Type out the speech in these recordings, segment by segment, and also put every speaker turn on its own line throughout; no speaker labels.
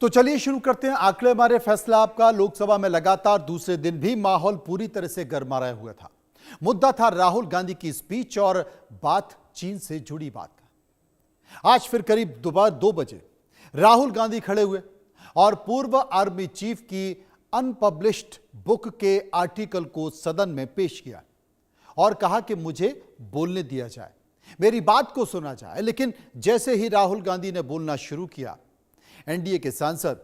तो चलिए शुरू करते हैं आंकड़े हमारे फैसला आपका। लोकसभा में लगातार दूसरे दिन भी माहौल पूरी तरह से गरमाया हुआ था। मुद्दा था राहुल गांधी की स्पीच और बात चीन से जुड़ी बात का। आज फिर करीब दोपहर 2 बजे राहुल गांधी खड़े हुए और पूर्व आर्मी चीफ की अनपब्लिश्ड बुक के आर्टिकल को सदन में पेश किया और कहा कि मुझे बोलने दिया जाए, मेरी बात को सुना जाए। लेकिन जैसे ही राहुल गांधी ने बोलना शुरू किया, एनडीए के सांसद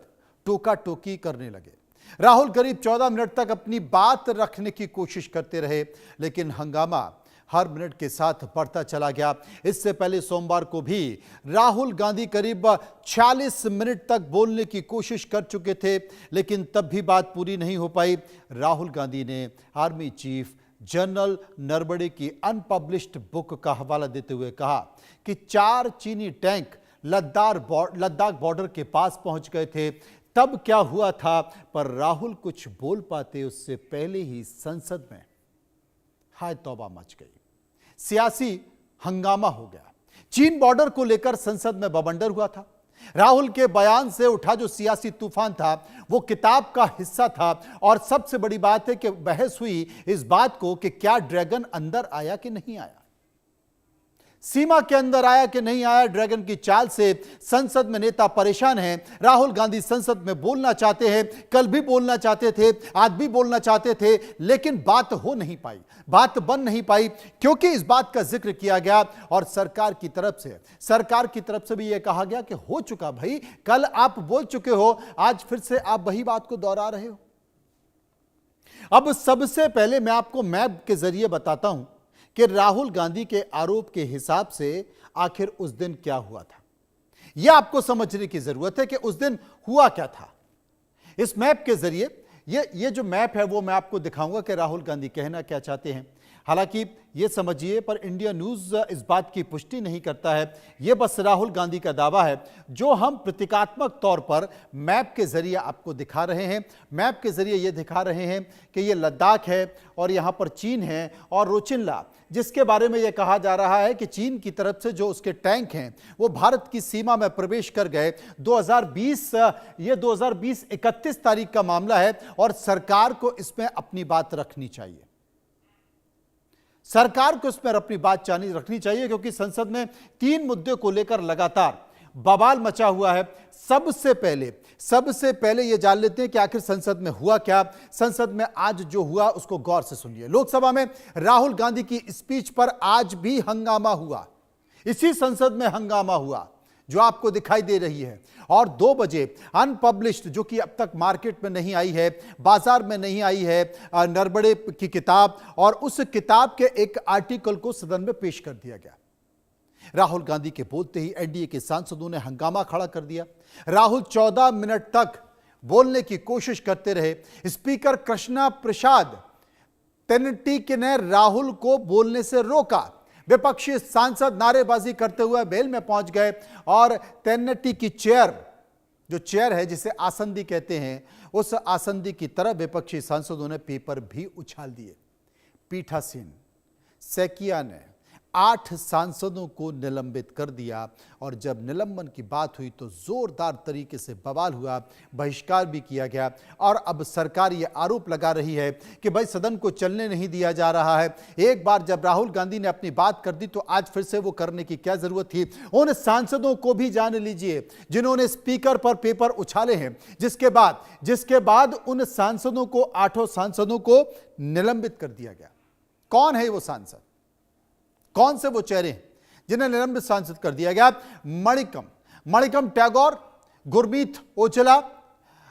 टोका टोकी करने लगे। राहुल करीब 14 मिनट तक अपनी बात रखने की कोशिश करते रहे, लेकिन हंगामा हर मिनट के साथ बढ़ता चला गया। इससे पहले सोमवार को भी राहुल गांधी करीब 46 मिनट तक बोलने की कोशिश कर चुके थे, लेकिन तब भी बात पूरी नहीं हो पाई। राहुल गांधी ने आर्मी चीफ जनरल नरवणे की अनपब्लिश्ड बुक का हवाला देते हुए कहा कि 4 चीनी टैंक लद्दाख बॉर्डर के पास पहुंच गए थे। तब क्या हुआ था, पर राहुल कुछ बोल पाते उससे पहले ही संसद में हाय तौबा मच गई। सियासी हंगामा हो गया। चीन बॉर्डर को लेकर संसद में बवंडर हुआ था। राहुल के बयान से उठा जो सियासी तूफान था वो किताब का हिस्सा था। और सबसे बड़ी बात है कि बहस हुई इस बात को कि क्या ड्रैगन अंदर आया कि नहीं आया, सीमा के अंदर आया कि नहीं आया। ड्रैगन की चाल से संसद में नेता परेशान हैं। राहुल गांधी संसद में बोलना चाहते हैं, कल भी बोलना चाहते थे, आज भी बोलना चाहते थे, लेकिन बात हो नहीं पाई, बात बन नहीं पाई, क्योंकि इस बात का जिक्र किया गया और सरकार की तरफ से भी यह कहा गया कि हो चुका भाई, कल आप बोल चुके हो, आज फिर से आप वही बात को दोहरा रहे हो। अब सबसे पहले मैं आपको मैप के जरिए बताता हूं कि राहुल गांधी के आरोप के हिसाब से आखिर उस दिन क्या हुआ था। यह आपको समझने की जरूरत है कि उस दिन हुआ क्या था। इस मैप के जरिए ये जो मैप है वो मैं आपको दिखाऊंगा कि राहुल गांधी कहना क्या चाहते हैं। हालांकि ये समझिए, पर इंडिया न्यूज़ इस बात की पुष्टि नहीं करता है। ये बस राहुल गांधी का दावा है जो हम प्रतीकात्मक तौर पर मैप के जरिए आपको दिखा रहे हैं। मैप के जरिए ये दिखा रहे हैं कि ये लद्दाख है और यहाँ पर चीन है और रोचिनला, जिसके बारे में यह कहा जा रहा है कि चीन की तरफ से जो उसके टैंक हैं वो भारत की सीमा में प्रवेश कर गए। 2020 31 तारीख का मामला है और सरकार को इसमें अपनी बात रखनी चाहिए। सरकार को इसमें अपनी बात रखनी चाहिए, क्योंकि संसद में 3 मुद्दे को लेकर लगातार बवाल मचा हुआ है। सबसे पहले यह जान लेते हैं कि आखिर संसद में हुआ क्या। संसद में आज जो हुआ उसको गौर से सुनिए। लोकसभा में राहुल गांधी की स्पीच पर आज भी हंगामा हुआ। इसी संसद में हंगामा हुआ जो आपको दिखाई दे रही है। और 2 बजे अनपब्लिश्ड, जो कि अब तक मार्केट में नहीं आई है, बाजार में नहीं आई है, नरवणे की किताब, और उस किताब के एक आर्टिकल को सदन में पेश कर दिया गया। राहुल गांधी के बोलते ही एनडीए के सांसदों ने हंगामा खड़ा कर दिया। राहुल 14 मिनट तक बोलने की कोशिश करते रहे। स्पीकर कृष्णा प्रसाद तेनटिक ने राहुल को बोलने से रोका। विपक्षी सांसद नारेबाजी करते हुए बेल में पहुंच गए और तेनटिक की जो चेयर है जिसे आसंदी कहते हैं, उस आसंदी की तरफ विपक्षी सांसदों ने पेपर भी उछाल दिए। पीठासीन सैकिया ने 8 सांसदों को निलंबित कर दिया और जब निलंबन की बात हुई तो जोरदार तरीके से बवाल हुआ, बहिष्कार भी किया गया। और अब सरकार ये आरोप लगा रही है कि भाई सदन को चलने नहीं दिया जा रहा है। एक बार जब राहुल गांधी ने अपनी बात कर दी तो आज फिर से वो करने की क्या जरूरत थी। उन सांसदों को भी जान लीजिए जिन्होंने स्पीकर पर पेपर उछाले हैं, जिसके बाद उन सांसदों को 8 सांसदों को निलंबित कर दिया गया। कौन है वो सांसद, कौन से वो चेहरे हैं जिन्हें निलंबित सांसद कर दिया गया? मणिकम टैगोर, गुरमीत ओचला,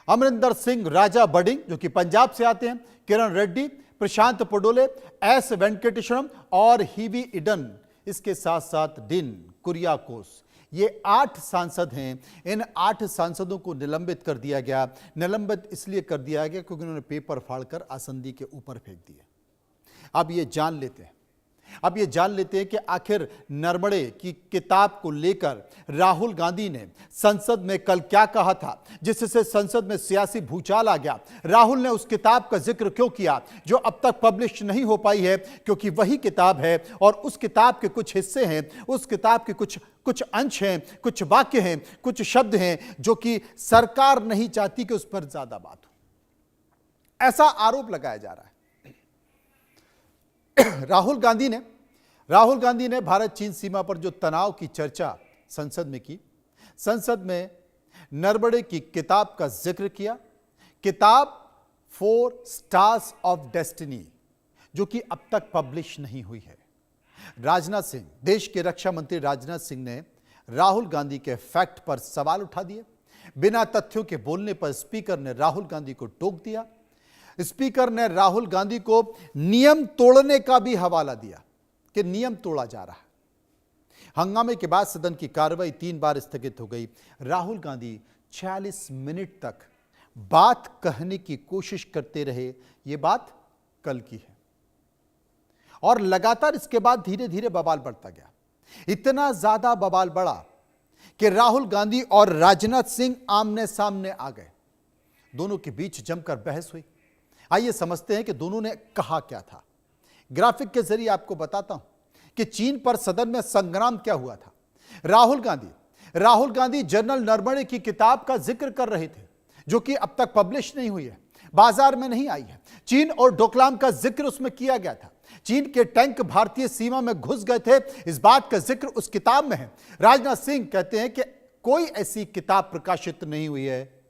अमरिंदर सिंह राजा बडिंग जो कि पंजाब से आते हैं, किरण रेड्डी, प्रशांत पडोले, एस वेंकटेश्वरम और हीवी इडन, इसके साथ साथ डीन कुरियाकोस। ये 8 सांसद हैं। इन 8 सांसदों को निलंबित कर दिया गया। निलंबित इसलिए कर दिया गया क्योंकि उन्होंने पेपर फाड़कर आसंदी के ऊपर फेंक दिए। अब ये जान लेते हैं अब ये जान लेते हैं कि आखिर नरमड़े की किताब को लेकर राहुल गांधी ने संसद में कल क्या कहा था, जिससे संसद में सियासी भूचाल आ गया। राहुल ने उस किताब का जिक्र क्यों किया जो अब तक पब्लिश नहीं हो पाई है, क्योंकि वही किताब है और उस किताब के कुछ हिस्से हैं, उस किताब के कुछ अंश हैं, कुछ वाक्य हैं, कुछ शब्द हैं जो कि सरकार नहीं चाहती कि उस पर ज्यादा बात हो। ऐसा आरोप लगाया जा रहा है। राहुल गांधी ने भारत चीन सीमा पर जो तनाव की चर्चा संसद में की, संसद में नरवणे की किताब का जिक्र किया, किताब 4 स्टार्स ऑफ डेस्टिनी, जो कि अब तक पब्लिश नहीं हुई है। राजनाथ सिंह, देश के रक्षा मंत्री राजनाथ सिंह ने राहुल गांधी के फैक्ट पर सवाल उठा दिए। बिना तथ्यों के बोलने पर स्पीकर ने राहुल गांधी को टोक दिया। स्पीकर ने राहुल गांधी को नियम तोड़ने का भी हवाला दिया कि नियम तोड़ा जा रहा है। हंगामे के बाद सदन की कार्रवाई 3 बार स्थगित हो गई। राहुल गांधी 46 मिनट तक बात कहने की कोशिश करते रहे। यह बात कल की है और लगातार इसके बाद धीरे धीरे बवाल बढ़ता गया। इतना ज्यादा बवाल बढ़ा कि राहुल गांधी और राजनाथ सिंह आमने सामने आ गए। दोनों के बीच जमकर बहस हुई। आइए समझते हैं कि दोनों ने कहा क्या था। ग्राफिक के जरिए आपको बताता हूं कि चीन पर सदन में संग्राम क्या हुआ था। राहुल गांधी जनरल नरवणे की किताब का जिक्र कर रहे थे जो कि अब तक पब्लिश नहीं हुई है, बाजार में नहीं आई है। चीन और डोकलाम का जिक्र उसमें किया गया था। चीन के टैंक भारतीय सीमा में घुस गए थे, इस बात का जिक्र उस किताब में है। राजनाथ सिंह कहते हैं कि कोई ऐसी किताब प्रकाशित नहीं हुई है।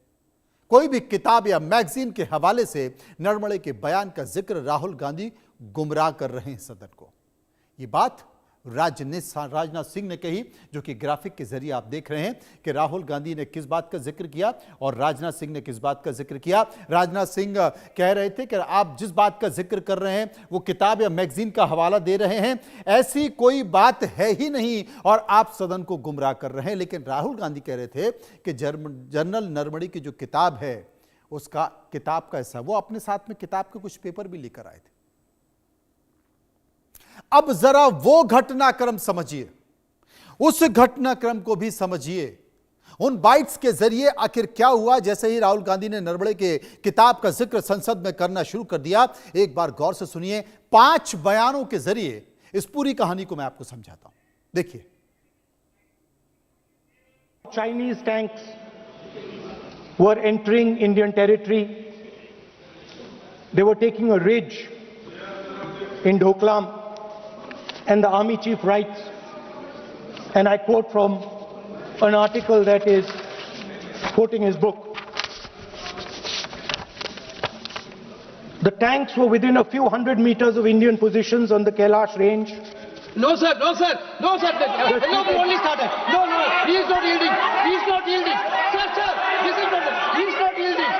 कोई भी किताब या मैगजीन के हवाले से नरवणे के बयान का जिक्र राहुल गांधी गुमराह कर रहे हैं सदन को। ये बात राजनाथ सिंह ने कही, जो कि ग्राफिक के जरिए आप देख रहे हैं कि राहुल गांधी ने किस बात का जिक्र किया और राजनाथ सिंह ने किस बात का जिक्र किया। राजनाथ सिंह कह रहे थे कि आप जिस बात का जिक्र कर रहे हैं वो किताब या मैगजीन का हवाला दे रहे हैं, ऐसी कोई बात है ही नहीं और आप सदन को गुमराह कर रहे हैं। लेकिन राहुल गांधी कह रहे थे कि जनरल नरवणे की जो किताब है उसका किताब का हिस्सा, वो अपने साथ में किताब के कुछ पेपर भी लेकर आए थे। अब जरा वो घटनाक्रम समझिए, उस घटनाक्रम को भी समझिए, उन बाइट्स के जरिए आखिर क्या हुआ। जैसे ही राहुल गांधी ने नरवणे के किताब का जिक्र संसद में करना शुरू कर दिया, एक बार गौर से सुनिए। 5 बयानों के जरिए इस पूरी कहानी को मैं आपको समझाता हूं। देखिए।
Chinese tanks were entering Indian territory. They were taking a ridge in Doklam. And the army chief writes, and I quote from an article that is quoting his book, the tanks were within a few hundred meters of Indian positions on the Kailash range.
No sir, no sir, no sir, no, only started. No, he is not yielding, he is not yielding. Sir, this is not, he is not yielding.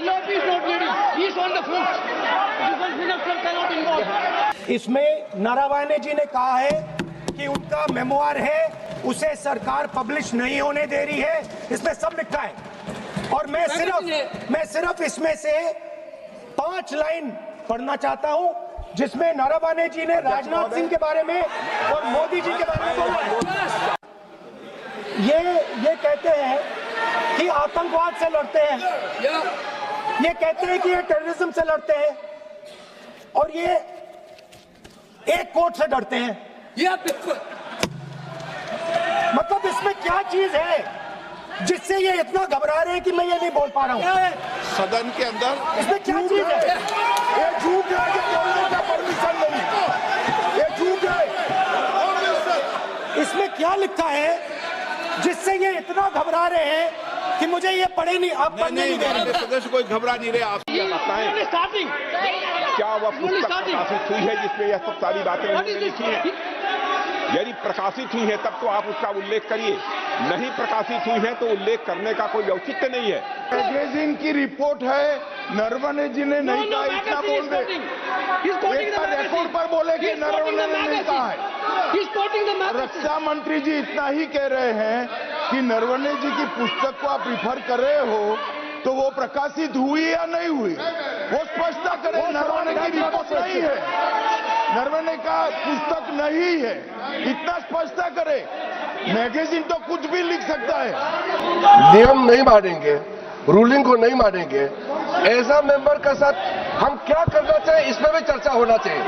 LOP is not yielding, he is on the front. Defense minister cannot involve.
इसमें नरवणे जी ने कहा है कि उनका memoir है, उसे सरकार publish नहीं होने दे रही है। इसमें सब लिखा है और मैं सिर्फ इसमें से 5 लाइन पढ़ना चाहता हूं जिसमें नरवणे जी ने राजनाथ सिंह के बारे में और मोदी जी के बारे में बोला है। ये कहते हैं कि आतंकवाद से लड़ते हैं, ये कहते हैं कि ये टेररिज्म से लड़ते हैं और ये एक कोर्ट से डरते हैं। मतलब इसमें क्या चीज है जिससे ये इतना घबरा रहे हैं कि मैं ये नहीं बोल पा रहा हूं
सदन के अंदर।
इसमें क्या चीज है? ये झूठ है कि बोलने का परमिशन नहीं, ये झूठ है। इसमें क्या लिखा है जिससे ये इतना घबरा रहे हैं कि मुझे ये पढ़े नहीं, आप पढ़ने नहीं दे रहे।
सदस्य कोई घबरा नहीं रहे। आप ये बताएं क्या वह पुस्तक प्रकाशित हुई है जिसमें यह सब सारी बातें उन्होंने लिखी हैं? यदि प्रकाशित हुई है तब तो आप उसका उल्लेख करिए, नहीं प्रकाशित हुई है तो उल्लेख करने का कोई औचित्य नहीं है। मैगजीन की रिपोर्ट है, नरवणे जी ने नहीं कहा, इतना बोल दे। एक रिकॉर्ड पर बोले कि नरवणे ने नहीं कहा है। रक्षा मंत्री जी इतना ही कह रहे हैं कि नरवणे जी की पुस्तक को आप रिफर कर रहे हो तो वो प्रकाशित हुई या नहीं हुई, वो स्पष्ट करें। नरवणे की रिपोर्ट नहीं है।
नरवणे का पुस्तक नहीं है, इतना स्पष्टता करे। मैगजीन तो कुछ भी लिख सकता है।
नियम नहीं मानेंगे, रूलिंग को नहीं मानेंगे, ऐसा मेंबर के साथ हम क्या करना चाहिए, इसमें भी चर्चा होना चाहिए।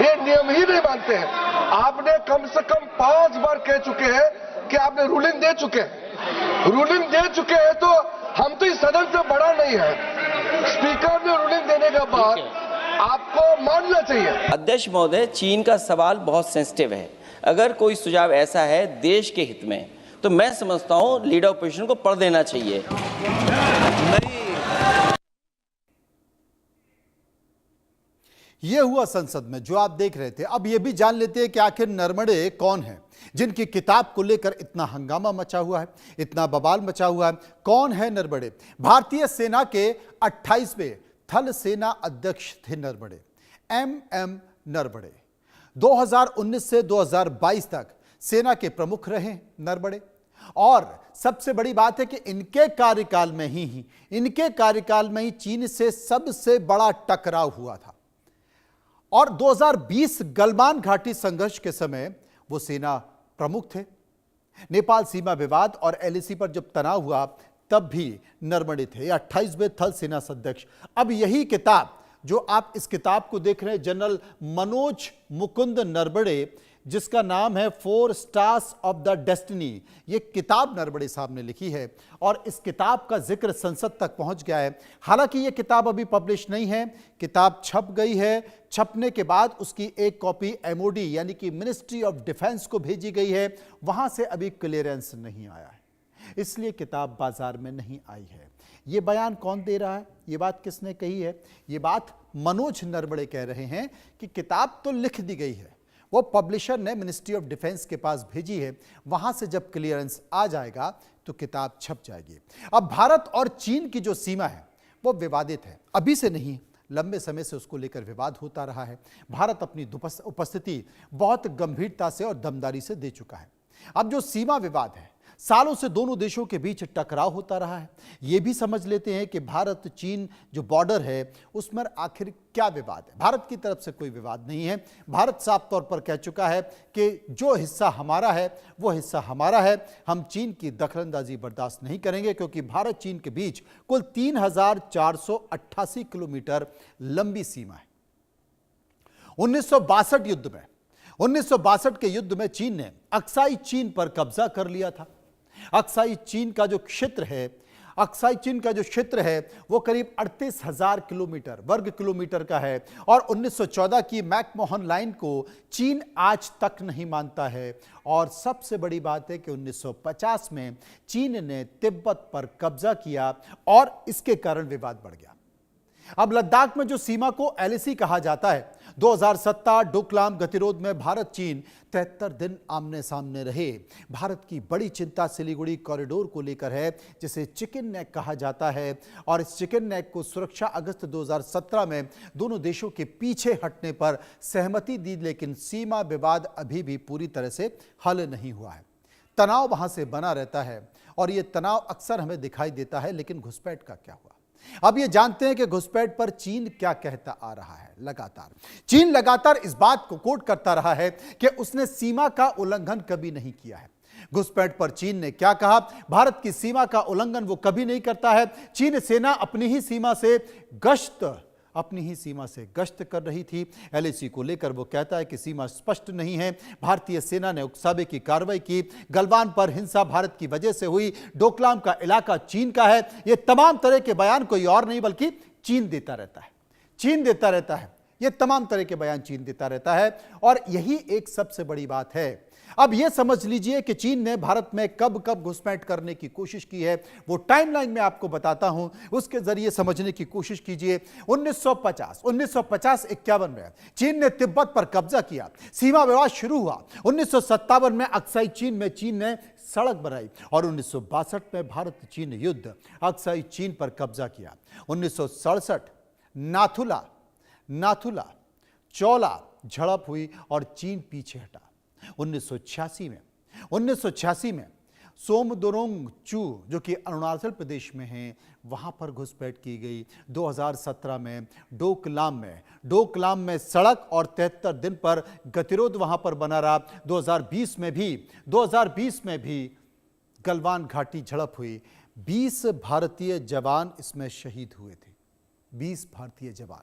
ये नियम ही नहीं मानते हैं। आपने कम से कम 5 बार कह चुके हैं कि आपने रूलिंग दे चुके हैं। रूलिंग दे चुके हैं तो हम तो इस सदन से बड़ा नहीं है। स्पीकर ने रूलिंग देने के बाद आपको मानना चाहिए।
अध्यक्ष महोदय, चीन का सवाल बहुत सेंसिटिव है। अगर कोई सुझाव ऐसा है देश के हित में, तो मैं समझता हूं लीडर ऑपोजिशन को पढ़ देना चाहिए।
यह हुआ संसद में जो आप देख रहे थे। अब यह भी जान लेते हैं कि आखिर नरमड़े कौन हैं जिनकी किताब को लेकर इतना हंगामा मचा हुआ है, इतना बवाल मचा हुआ है। कौन है नरमड़े? भारतीय सेना के 28वें थल सेना अध्यक्ष थे नरवणे, MM नरवणे। 2019 से 2022 तक सेना के प्रमुख रहे नरवणे। और सबसे बड़ी बात है कि इनके कार्यकाल में ही चीन से सबसे बड़ा टकराव हुआ था। और 2020 गलवान घाटी संघर्ष के समय वो सेना प्रमुख थे। नेपाल सीमा विवाद और LAC पर जब तनाव हुआ तब भी नरवणे थे 28वें थल सेना अध्यक्ष। अब यही किताब जो आप इस किताब को देख रहे हैं, जनरल मनोज मुकुंद नरवणे, जिसका नाम है 4 स्टार्स ऑफ द डेस्टिनी, ये किताब नरवणे साहब ने लिखी है और इस किताब का जिक्र संसद तक पहुंच गया है। हालांकि ये किताब अभी पब्लिश नहीं है, किताब छप गई है। छपने के बाद उसकी एक कॉपी MOD यानी कि मिनिस्ट्री ऑफ डिफेंस को भेजी गई है, वहां से अभी क्लियरेंस नहीं आया है, इसलिए किताब बाजार में नहीं आई है। ये बयान कौन दे रहा है, ये बात किसने कही है? ये बात मनोज नरवणे कह रहे हैं कि किताब तो लिख दी गई है, वो पब्लिशर ने मिनिस्ट्री ऑफ डिफेंस के पास भेजी है, वहां से जब क्लियरेंस आ जाएगा तो किताब छप जाएगी। अब भारत और चीन की जो सीमा है वो विवादित है, अभी से नहीं, लंबे समय से उसको लेकर विवाद होता रहा है। भारत अपनी उपस्थिति बहुत गंभीरता से और दमदारी से दे चुका है। अब जो सीमा विवाद है, सालों से दोनों देशों के बीच टकराव होता रहा है। यह भी समझ लेते हैं कि भारत चीन जो बॉर्डर है उसमें आखिर क्या विवाद है। भारत की तरफ से कोई विवाद नहीं है। भारत साफ तौर पर कह चुका है कि जो हिस्सा हमारा है वो हिस्सा हमारा है, हम चीन की दखलंदाजी बर्दाश्त नहीं करेंगे, क्योंकि भारत चीन के बीच कुल 3488 किलोमीटर लंबी सीमा है। 1962 के युद्ध में चीन ने अक्साई चीन पर कब्जा कर लिया था। अक्साई चीन का जो क्षेत्र है वो करीब 38,000 किलोमीटर वर्ग किलोमीटर का है और 1914 की मैकमोहन लाइन को चीन आज तक नहीं मानता है। और सबसे बड़ी बात है कि 1950 में चीन ने तिब्बत पर कब्जा किया और इसके कारण विवाद बढ़ गया। अब लद्दाख में जो सीमा को LAC कहा जाता है, 2017 डोकलाम गतिरोध में भारत चीन 73 दिन आमने सामने रहे। भारत की बड़ी चिंता सिलीगुड़ी कॉरिडोर को लेकर है, जिसे चिकन नेक कहा जाता है। और इस चिकन नेक को सुरक्षा अगस्त 2017 में दोनों देशों के पीछे हटने पर सहमति दी, लेकिन सीमा विवाद अभी भी पूरी तरह से हल नहीं हुआ है। तनाव वहां से बना रहता है और यह तनाव अक्सर हमें दिखाई देता है। लेकिन घुसपैठ का क्या हुआ? अब ये जानते हैं कि घुसपैठ पर चीन क्या कहता आ रहा है। चीन लगातार इस बात को कोट करता रहा है कि उसने सीमा का उल्लंघन कभी नहीं किया है। घुसपैठ पर चीन ने क्या कहा? भारत की सीमा का उल्लंघन वो कभी नहीं करता है। चीन सेना अपनी ही सीमा से गश्त कर रही थी। LAC को लेकर वो कहता है कि सीमा स्पष्ट नहीं है। भारतीय सेना ने उकसावे की कार्रवाई की। गलवान पर हिंसा भारत की वजह से हुई। डोकलाम का इलाका चीन का है। ये तमाम तरह के बयान कोई और नहीं बल्कि चीन देता रहता है। ये तमाम तरह के बयान चीन देता रहता है और यही एक सबसे बड़ी बात है। अब यह समझ लीजिए कि चीन ने भारत में कब कब घुसपैठ करने की कोशिश की है, वो टाइमलाइन में आपको बताता हूं, उसके जरिए समझने की कोशिश कीजिए। 1950-51 में चीन ने तिब्बत पर कब्जा किया, सीमा विवाद शुरू हुआ। 1957 में अक्साई चीन में चीन ने सड़क बनाई और 1962 में भारत चीन युद्ध, अक्साई चीन पर कब्जा किया। 1967 नाथुला चौला झड़प हुई और चीन पीछे हटा। 1986 में सोमदुरोंग चू जो कि अरुणाचल प्रदेश में है, वहां पर घुसपैठ की गई। 2017 में डोकलाम में सड़क और 73 दिन पर गतिरोध वहां पर बना रहा। 2020 में भी गलवान घाटी झड़प हुई। 20 भारतीय जवान इसमें शहीद हुए थे। 20 भारतीय जवान।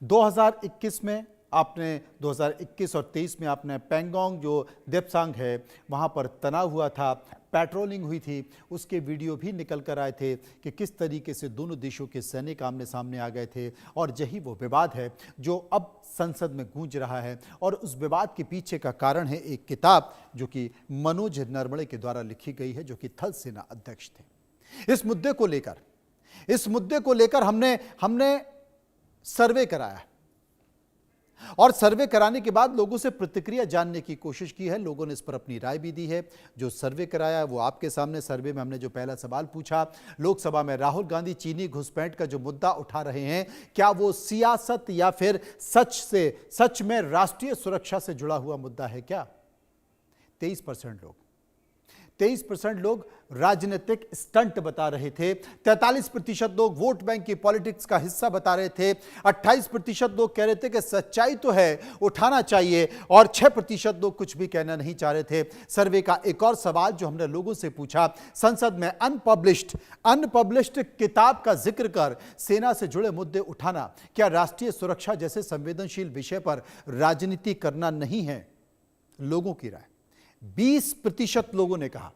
2021 और 23 में आपने पेंगोंग जो देपसांग है वहां पर तनाव हुआ था, पेट्रोलिंग हुई थी, उसके वीडियो भी निकल कर आए थे कि किस तरीके से दोनों देशों के सैनिक आमने सामने आ गए थे। और यही वो विवाद है जो अब संसद में गूंज रहा है। और उस विवाद के पीछे का कारण है एक किताब जो कि मनोज नरवणे के द्वारा लिखी गई है, जो कि थल सेना अध्यक्ष थे। इस मुद्दे को लेकर हमने सर्वे कराया और सर्वे कराने के बाद लोगों से प्रतिक्रिया जानने की कोशिश की है। लोगों ने इस पर अपनी राय भी दी है। जो सर्वे कराया है वो आपके सामने। सर्वे में हमने जो पहला सवाल पूछा, लोकसभा में राहुल गांधी चीनी घुसपैठ का जो मुद्दा उठा रहे हैं, क्या वो सियासत या फिर सच में राष्ट्रीय सुरक्षा से जुड़ा हुआ मुद्दा है क्या? 23% लोग राजनीतिक स्टंट बता रहे थे। 43% लोग वोट बैंक की पॉलिटिक्स का हिस्सा बता रहे थे। 28% लोग कह रहे थे कि सच्चाई तो है, उठाना चाहिए, और 6% लोग कुछ भी कहना नहीं चाह रहे थे। सर्वे का एक और सवाल जो हमने लोगों से पूछा, संसद में अनपब्लिश्ड किताब का जिक्र कर सेना से जुड़े मुद्दे उठाना क्या राष्ट्रीय सुरक्षा जैसे संवेदनशील विषय पर राजनीति करना नहीं है? लोगों की राय 20% लोगों ने कहा।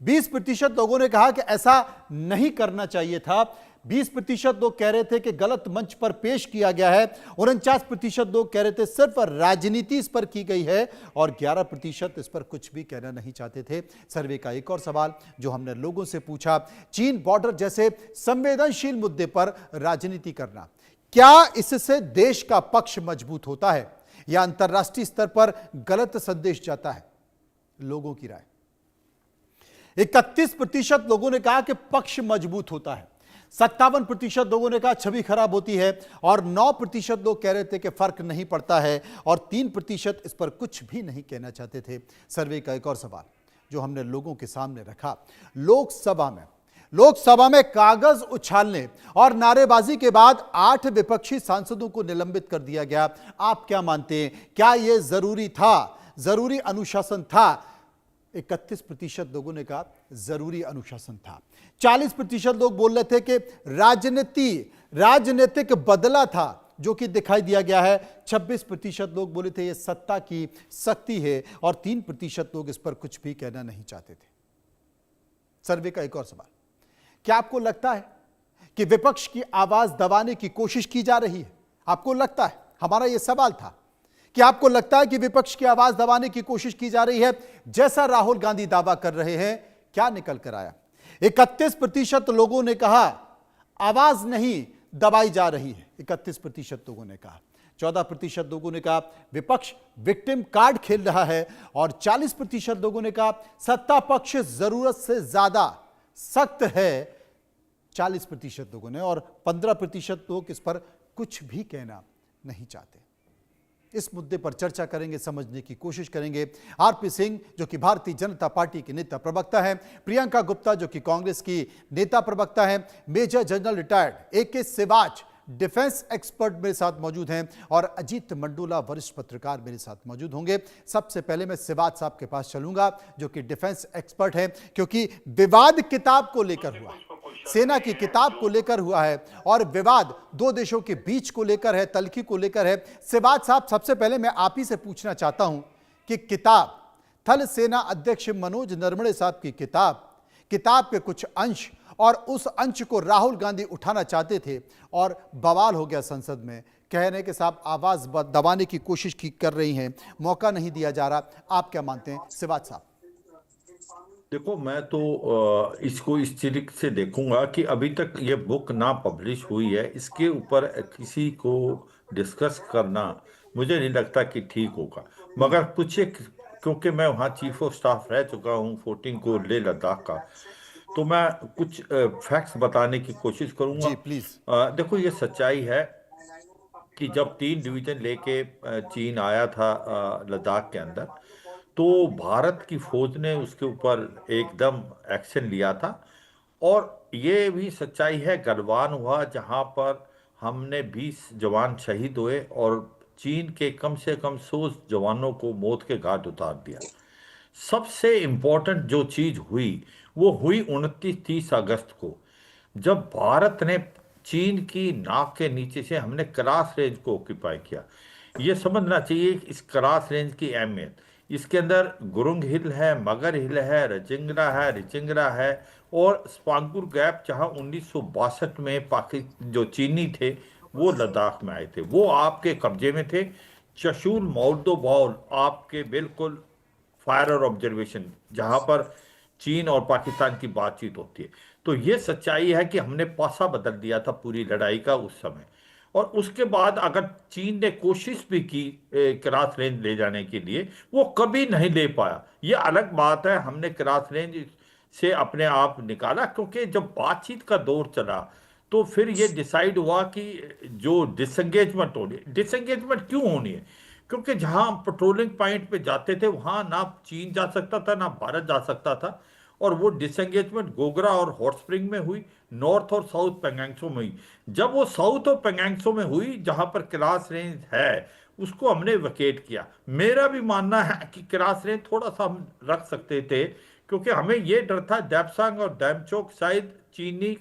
20% लोगों ने कहा कि ऐसा नहीं करना चाहिए था। 20% लोग कह रहे थे कि गलत मंच पर पेश किया गया है। 49% लोग कह रहे थे सिर्फ राजनीति इस पर की गई है, और 11% इस पर कुछ भी कहना नहीं चाहते थे। सर्वे का एक और सवाल जो हमने लोगों से पूछा, चीन बॉर्डर जैसे संवेदनशील मुद्दे पर राजनीति करना, क्या इससे देश का पक्ष मजबूत होता है या अंतर्राष्ट्रीय स्तर पर गलत संदेश जाता है? लोगों की राय 31% लोगों ने कहा कि पक्ष मजबूत होता है। 57% लोगों ने कहा छवि खराब होती है, और 9% लोग कह रहे थे कि फर्क नहीं पड़ता है, और 3% इस पर कुछ भी नहीं कहना चाहते थे। सर्वे का एक और सवाल जो हमने लोगों के सामने रखा, लोकसभा में कागज उछालने और नारेबाजी के बाद 8 विपक्षी सांसदों को निलंबित कर दिया गया। आप क्या मानते हैं, क्या यह जरूरी था, जरूरी अनुशासन था? 31% लोगों ने कहा जरूरी अनुशासन था। 40% लोग बोल रहे थे कि राजनीतिक बदला था जो कि दिखाई दिया गया है। 26% लोग बोले थे यह सत्ता की सख्ती है, और 3% लोग इस पर कुछ भी कहना नहीं चाहते थे। सर्वे का एक और सवाल, क्या आपको लगता है कि विपक्ष की आवाज दबाने की कोशिश की जा रही है? आपको लगता है? हमारा यह सवाल था कि आपको लगता है कि विपक्ष की आवाज दबाने की कोशिश की जा रही है जैसा राहुल गांधी दावा कर रहे हैं? क्या निकल कर आया? 31% लोगों ने कहा आवाज नहीं दबाई जा रही है। 31% लोगों ने कहा। 14% लोगों ने कहा विपक्ष विक्टिम कार्ड खेल रहा है, और 40% लोगों ने कहा सत्ता पक्ष जरूरत से ज्यादा सख्त है। 40% लोगों ने, और 15% लोग इस पर कुछ भी कहना नहीं चाहते। इस मुद्दे पर चर्चा करेंगे, समझने की कोशिश करेंगे। आरपी सिंह जो कि भारतीय जनता पार्टी के नेता प्रवक्ता हैं, प्रियंका गुप्ता जो कि कांग्रेस की नेता प्रवक्ता हैं, major general retired AK Siwach defence expert मेरे साथ मौजूद हैं, और अजीत मंडोला वरिष्ठ पत्रकार मेरे साथ मौजूद होंगे। सबसे पहले मैं सिवाच साहब के पास चलूंगा जो कि डिफेंस एक्सपर्ट हैं, क्योंकि विवाद किताब को लेकर हुआ, सेना की किताब को लेकर हुआ है, और विवाद दो देशों के बीच को लेकर है, तल्खी को लेकर है। सिवाच साहब, सबसे पहले मैं आप ही से पूछना चाहता हूं कि किताब, थल सेना अध्यक्ष मनोज नरवणे साहब की किताब के कुछ अंश, और उस अंश को राहुल गांधी उठाना चाहते थे, और बवाल हो गया संसद में, कह रहे कि साहब आवाज दबाने की कोशिश कर रही हैं, मौका नहीं दिया जा रहा। आप क्या मानते हैं सिवाच साहब?
देखो, मैं तो इसको इस तरीके से देखूंगा कि अभी तक ये बुक ना पब्लिश हुई है, इसके ऊपर किसी को डिस्कस करना मुझे नहीं लगता कि ठीक होगा। मगर कुछ क्योंकि मैं वहाँ चीफ ऑफ स्टाफ रह चुका हूँ 14 को लेह लद्दाख का, तो मैं कुछ फैक्ट्स बताने की कोशिश करूंगा।
जी प्लीज।
देखो, ये सच्चाई है कि जब 3 डिवीजन लेके चीन आया था लद्दाख के अंदर, तो भारत की फौज ने उसके ऊपर एकदम एक्शन लिया था। और ये भी सच्चाई है, गलवान हुआ जहां पर हमने 20 जवान शहीद हुए और चीन के कम से कम 100 जवानों को मौत के घाट उतार दिया। सबसे इंपॉर्टेंट जो चीज हुई वो हुई 29-30 अगस्त को, जब भारत ने चीन की नाक के नीचे से हमने क्रास रेंज को ऑक्यूपाई किया। ये समझना चाहिए कि इस क्रास रेंज की अहमियत। इसके अंदर गुरुंग हिल है, मगर हिल है, रिचिंग्रा है और स्पांगुर गैप, जहां 1962 में पाकिस्तान जो चीनी थे वो लद्दाख में आए थे, वो आपके कब्जे में थे। चशुल मौर्दो बॉल आपके बिल्कुल फायर और ऑब्जर्वेशन, जहां पर चीन और पाकिस्तान की बातचीत होती है। तो ये सच्चाई है कि हमने पासा बदल दिया था पूरी लड़ाई का उस समय। और उसके बाद अगर चीन ने कोशिश भी की क्रास रेंज ले जाने के लिए, वो कभी नहीं ले पाया। ये अलग बात है, हमने क्रास रेंज से अपने आप निकाला, क्योंकि जब बातचीत का दौर चला तो फिर ये डिसाइड हुआ कि जो डिसंगेजमेंट होनी है, डिसंगेजमेंट क्यों होनी है, क्योंकि जहां हम पेट्रोलिंग पॉइंट पे जाते थे वहां ना चीन जा सकता था ना भारत जा सकता था। और वो डिसंगेजमेंट गोगरा और हॉट स्प्रिंग में हुई, नॉर्थ और साउथ पेंगेंगसो में हुई। जब वो साउथ और पेंगेंगसो में हुई जहां पर क्रास रेंज है, उसको हमने वकेट किया। मेरा भी मानना है कि क्रास रेंज थोड़ा सा हम रख सकते थे, क्योंकि हमें ये डर था डेप्सांग और डैमचोक शायद चीनी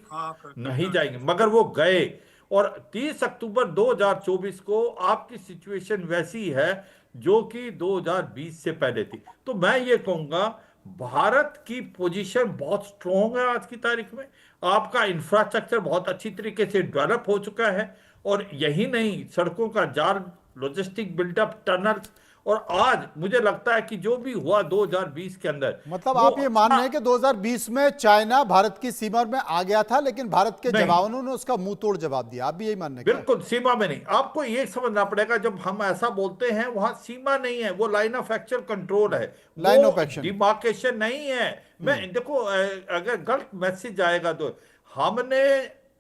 नहीं जाएंगे, मगर वो गए। और 30 अक्टूबर 2024 को आपकी सिचुएशन वैसी है जो कि 2020 से पहले थी। तो मैं ये कहूंगा भारत की पोजीशन बहुत स्ट्रॉन्ग है आज की तारीख में। आपका इंफ्रास्ट्रक्चर बहुत अच्छी तरीके से डेवलप हो चुका है, और यही नहीं, सड़कों का जाल, लॉजिस्टिक बिल्डअप, टनल्स। और आज मुझे लगता है कि जो भी हुआ 2020 के अंदर,
मतलब
वो
आप ये मान रहे हैं कि 2020 में चाइना भारत की सीमा में आ गया था, लेकिन भारत के
नहीं।
जवानों ने उसका मुंह तोड़ जवाब दिया। आप भी यही मानने हैं?
बिल्कुल सीमा में नहीं। आपको ये समझना पड़ेगा, जब हम ऐसा बोलते हैं वहां सीमा नहीं है, वो लाइन ऑफ एक्शन कंट्रोल है,
लाइन ऑफ एक्शन,
डिमार्केशन नहीं है। मैं देखो, अगर गलत मैसेज आएगा तो हमने,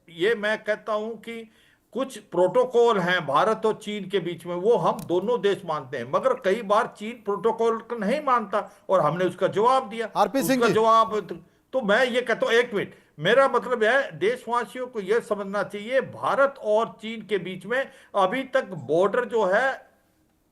ये मैं कहता हूं कि कुछ प्रोटोकॉल हैं भारत और चीन के बीच में, वो हम दोनों देश मानते हैं, मगर कई बार चीन प्रोटोकॉल को नहीं मानता और हमने उसका जवाब दिया।
आरपी सिंह
उसका
जी,
जवाब तो मैं ये कहता हूं, एक मिनट, मेरा मतलब है देशवासियों को यह समझना चाहिए भारत और चीन के बीच में अभी तक बॉर्डर जो है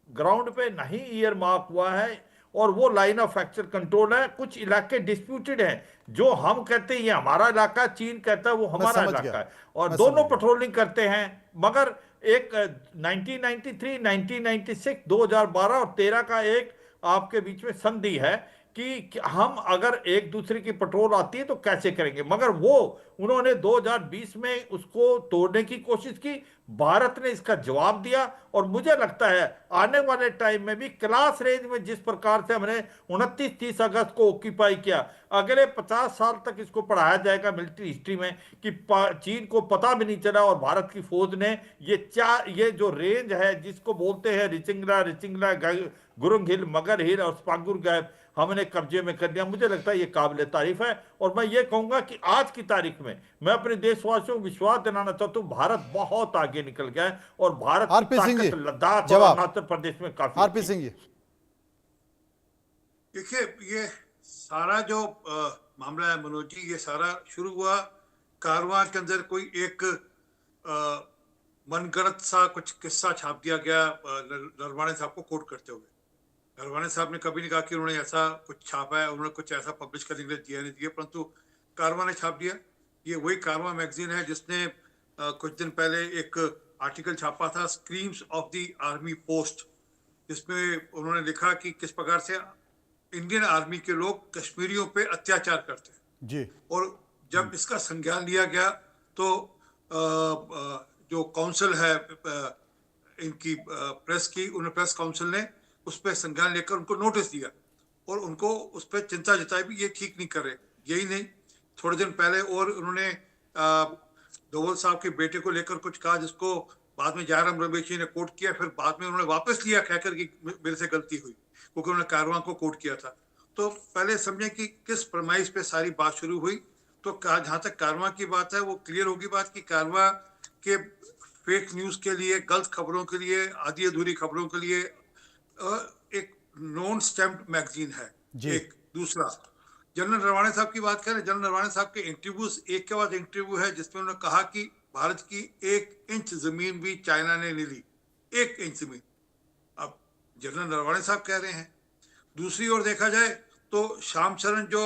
ग्राउंड पे नहीं ईयर मार्क हुआ है, और वो लाइन ऑफ एक्शन कंट्रोल है। कुछ इलाके डिस्प्यूटेड हैं, जो हम कहते हैं ये हमारा इलाका, चीन कहता है वो हमारा इलाका है, और दोनों पेट्रोलिंग करते हैं। मगर एक 1993, 1996, 2012 और 13 का एक आपके बीच में संधि है कि हम अगर एक दूसरे की पेट्रोल आती है तो कैसे करेंगे, मगर वो उन्होंने 2020 में उसको तोड़ने की कोशिश की। भारत ने इसका जवाब दिया, और मुझे लगता है आने वाले टाइम में भी क्लास रेंज में जिस प्रकार से हमने 29-30 अगस्त को ऑक्यूपाई किया, अगले 50 साल तक इसको पढ़ाया जाएगा मिलिट्री हिस्ट्री में कि चीन को पता भी नहीं चला, और भारत की फौज ने ये जो रेंज है जिसको बोलते हैं रिचिंग्रा, गुरुंग हिल, मगर हिल और स्पांगुर गैप, हमने कब्जे में कर लिया। मुझे लगता है ये काबिल तारीफ है, और मैं ये कहूंगा कि आज की तारीख में मैं अपने देशवासियों को विश्वास दिलाना चाहता हूं, भारत बहुत आगे निकल गया है, और भारत की ताकत लद्दाख और अरुणाचल प्रदेश में काफी।
आरपी सिंह जी,
देखिए, ये सारा जो मामला है मनोज जी, ये सारा शुरू हुआ कारवां के अंदर कोई एक मनगढ़ंत सा कुछ किस्सा छाप दिया गया नरवाने साहब को कोट करते हुए। नरवाने साहब ने कभी नहीं कहा कि उन्होंने ऐसा कुछ छापा है, उन्होंने कुछ ऐसा पब्लिश करने के लिए दिया नहीं दिया, परंतु कारवां ने छाप दिया। ये वही कारवां मैगजीन है जिसने कुछ दिन पहले एक आर्टिकल छापा था, screams of the army post, जिसमें उन्होंने लिखा कि किस प्रकार से इंडियन आर्मी के लोग कश्मीरियों पे अत्याचार करते हैं
जी।
और जब इसका संज्ञान लिया गया तो जो काउंसिल है इनकी प्रेस की, उन्हें प्रेस काउंसिल ने उस पर संज्ञान लेकर उनको नोटिस दिया और उनको उस पर चिंता जताई भी, ये ठीक नहीं कर रहे। यही नहीं, थोड़े दिन पहले और उन्होंने डोवल साहब के बेटे को लेकर कुछ कहा, जिसको बाद में जयराम रमेश ने कोट किया, फिर बाद में उन्होंने वापस लिया कहकर कि मेरे से गलती हुई, क्योंकि उन्होंने कारवां को कोट किया था। तो पहले समझे कि किस प्रमाइस पे सारी बात शुरू हुई। तो जहां तक कारवां की बात है, वो क्लियर होगी बात कि कारवां के फेक न्यूज के लिए, गलत खबरों के लिए, आधी अधूरी खबरों के लिए एक नॉन स्टैम्प्ड मैगजीन है।
जी।
एक दूसरा, जनरल नरवणे साहब की बात करें, जनरल नरवणे साहब के इंटरव्यूज एक के बाद इंटरव्यू है जिसमें उन्होंने कहा कि भारत की 1 इंच जमीन भी चाइना ने नहीं ली, 1 इंच जमीन। अब जनरल नरवणे साहब कह रहे हैं। दूसरी ओर देखा जाए तो श्याम चरण जो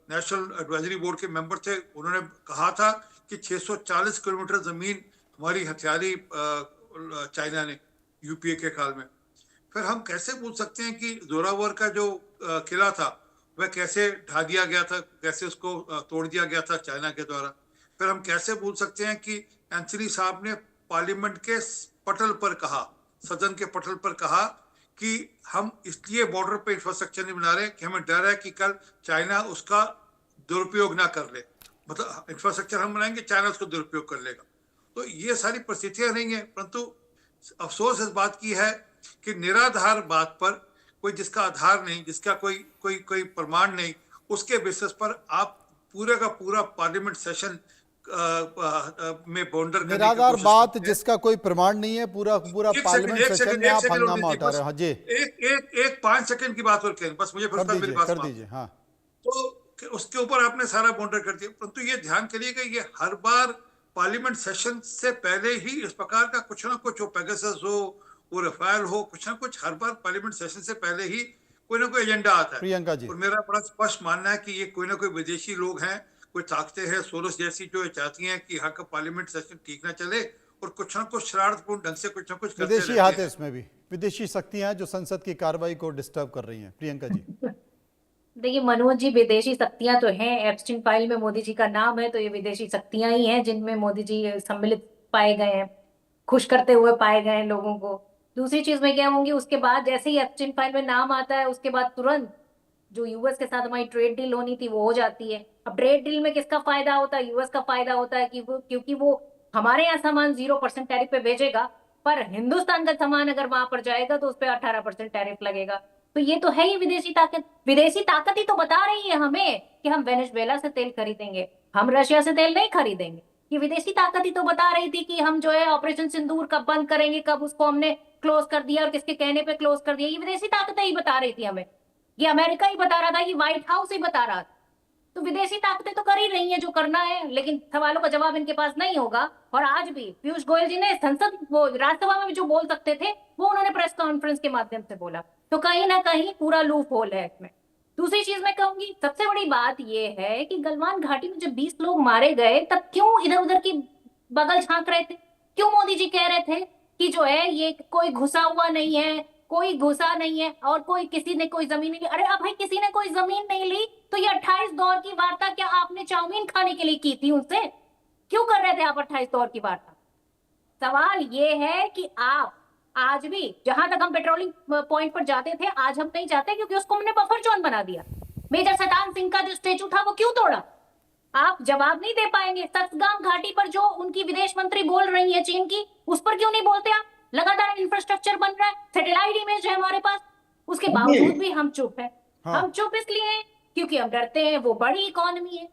नेशनल एडवाइजरी बोर्ड के मेंबर थे, उन्होंने कहा था कि 640 किलोमीटर जमीन हमारी हथियारी चाइना ने यूपीए के काल में। फिर हम कैसे पूछ सकते हैं कि जोरावर का जो किला था वह कैसे ढा दिया गया था, कैसे उसको तोड़ दिया गया था चाइना के द्वारा। फिर हम कैसे पूछ सकते हैं कि एंथनी साहब ने पार्लियामेंट के पटल पर कहा, सदन के पटल पर कहा कि हम इसलिए बॉर्डर पे इंफ्रास्ट्रक्चर नहीं बना रहे कि हमें डर है कि कल चाइना उसका दुरुपयोग ना कर ले, मतलब इंफ्रास्ट्रक्चर हम बनाएंगे, चाइना उसको दुरुपयोग कर लेगा। तो ये सारी परिस्थितियां नहीं है, परंतु अफसोस इस बात की है कि निराधार बात पर, कोई जिसका आधार नहीं, जिसका कोई प्रमाण नहीं, उसके बेसिस पर आप पूरे का पूरा पार्लियामेंट सेशन में बॉन्डर करने की
निराधार
कोशिश
बात
करते हैं।
जिसका कोई प्रमाण नहीं है, पूरा पार्लियामेंट सेशन में आप हंगामा उठा रहे हो। हाँ जी,
एक 5 सेकंड की बात और करें, बस मुझे फिर मेरी बात
कर
समाप्त।
दीजिए। हाँ,
तो उसके ऊपर आपने सारा बॉन्डर कर दिया, परंतु ये ध्यान करिएगा, ये हर बार पार्लियामेंट सेशन से पहले ही इस प्रकार का कुछ ना कुछ हो, पेगासस हो, वो रफाल हो, कुछ ना कुछ हर बार पार्लियामेंट सेशन से पहले ही कोई ना कोई एजेंडा आता है।
प्रियंका जी,
और मेरा बड़ा स्पष्ट मानना है कि ये कोई ना कोई विदेशी लोग हैं, कोई ताकतें हैं सोरस जैसी, जो ये चाहती हैं कि यहाँ का पार्लियामेंट सेशन ठीक ना चले और कुछ ना कुछ शरारतपूर्ण ढंग से कुछ ना कुछ करते
विदेशी
रहते
हाथ
हैं।
है इसमें भी, विदेशी शक्तियां हैं जो संसद की कार्रवाई को डिस्टर्ब कर रही हैं। प्रियंका जी,
देखिए मनोज जी, विदेशी शक्तियां तो हैं, एप्स्टीन फाइल में मोदी जी का नाम है, तो ये विदेशी शक्तियां ही हैं जिनमें मोदी जी सम्मिलित पाए गए हैं, खुश करते हुए पाए गए हैं लोगों को। दूसरी चीज मैं क्या कहूंगी, उसके बाद जैसे ही एप्स्टीन फाइल में नाम आता है, उसके बाद तुरंत जो यूएस के साथ हमारी ट्रेड डील होनी थी वो हो जाती है। अब ट्रेड डील में किसका फायदा होता है? यूएस का फायदा होता है कि क्योंकि वो हमारे यहाँ सामान 0% टैरिफ पे भेजेगा, पर हिंदुस्तान का सामान अगर वहां पर जाएगा तो उस पर 18% टैरिफ लगेगा। तो ये तो है ही विदेशी ताकत। विदेशी ताकत ही तो बता रही है हमें कि हम वेनेजुएला से तेल खरीदेंगे, हम रशिया से तेल नहीं खरीदेंगे। ये विदेशी ताकत ही तो बता रही थी कि हम जो है ऑपरेशन सिंदूर कब बंद करेंगे, कब उसको हमने क्लोज कर दिया और किसके कहने पे क्लोज कर दिया। ये विदेशी ताकतें ही बता रही थी हमें, ये अमेरिका ही बता रहा था, ये व्हाइट हाउस ही बता रहा था। तो विदेशी ताकतें तो कर ही रही हैं जो करना है, लेकिन सवालों का जवाब इनके पास नहीं होगा। और आज भी पीयूष गोयल जी ने संसद, वो राज्यसभा में भी जो बोल सकते थे वो उन्होंने प्रेस कॉन्फ्रेंस के माध्यम से बोला। तो कहीं ना कहीं पूरा लूप होल है इसमें। दूसरी चीज मैं कहूंगी, सबसे बड़ी बात ये है कि गलवान घाटी में जब 20 लोग मारे गए, तब क्यों इधर उधर की बगल झांक रहे थे? क्यों मोदी जी कह रहे थे कि जो है ये कोई घुसा हुआ नहीं है, कोई घुसा नहीं है और कोई किसी ने कोई जमीन नहीं ली? अरे अब भाई किसी ने कोई जमीन नहीं ली तो ये 28 दौर की वार्ता क्या आपने चाउमीन खाने के लिए की थी उनसे? क्यों कर रहे थे आप 28 दौर की वार्ता? सवाल ये है कि आप आज भी, जहां तक हम पेट्रोलिंग पॉइंट पर जाते थे, आज हम नहीं जाते क्योंकि उसको हमने बफर जोन बना दिया। मेजर सतान सिंह का जो स्टेचू था वो क्यों तोड़ा? आप जवाब नहीं दे पाएंगे। सतगाम घाटी पर जो उनकी विदेश मंत्री बोल रही है चीन की, उस पर क्यों नहीं बोलते आप? लगातार इंफ्रास्ट्रक्चर बन रहा है, सैटेलाइट इमेज है हमारे पास, उसके बावजूद भी हम चुप है।
हाँ।
हम चुप इसलिए हैं क्योंकि हम डरते हैं, वो बड़ी इकोनॉमी है,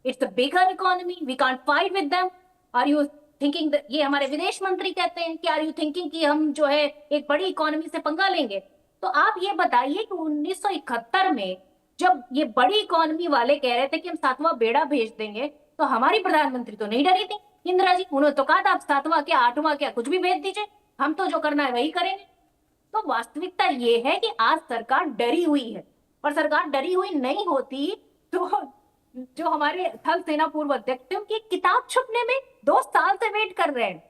it's a bigger economy, we can't fight with them. Are you thinking, ये हमारे विदेश मंत्री कहते हैं कि आर यू थिंकिंग कि हम जो है एक बड़ी इकोनॉमी से पंगा लेंगे? तो आप ये बताइए कि 1971 में जब ये बड़ी इकोनॉमी वाले कह रहे थे कि हम 7वां बेड़ा भेज देंगे, तो हमारी प्रधानमंत्री तो नहीं डरी थी, इंदिरा जी। उन्होंने तो कहा था आप 7वां क्या 8वां क्या कुछ भी भेज दीजिए, हम तो जो करना है वही करेंगे। तो वास्तविकता ये है कि आज सरकार डरी हुई है, और सरकार डरी हुई नहीं होती तो जो हमारे थल सेना पूर्व अध्यक्ष थे उनकी किताब छपने में 2 साल से वेट कर रहे हैं।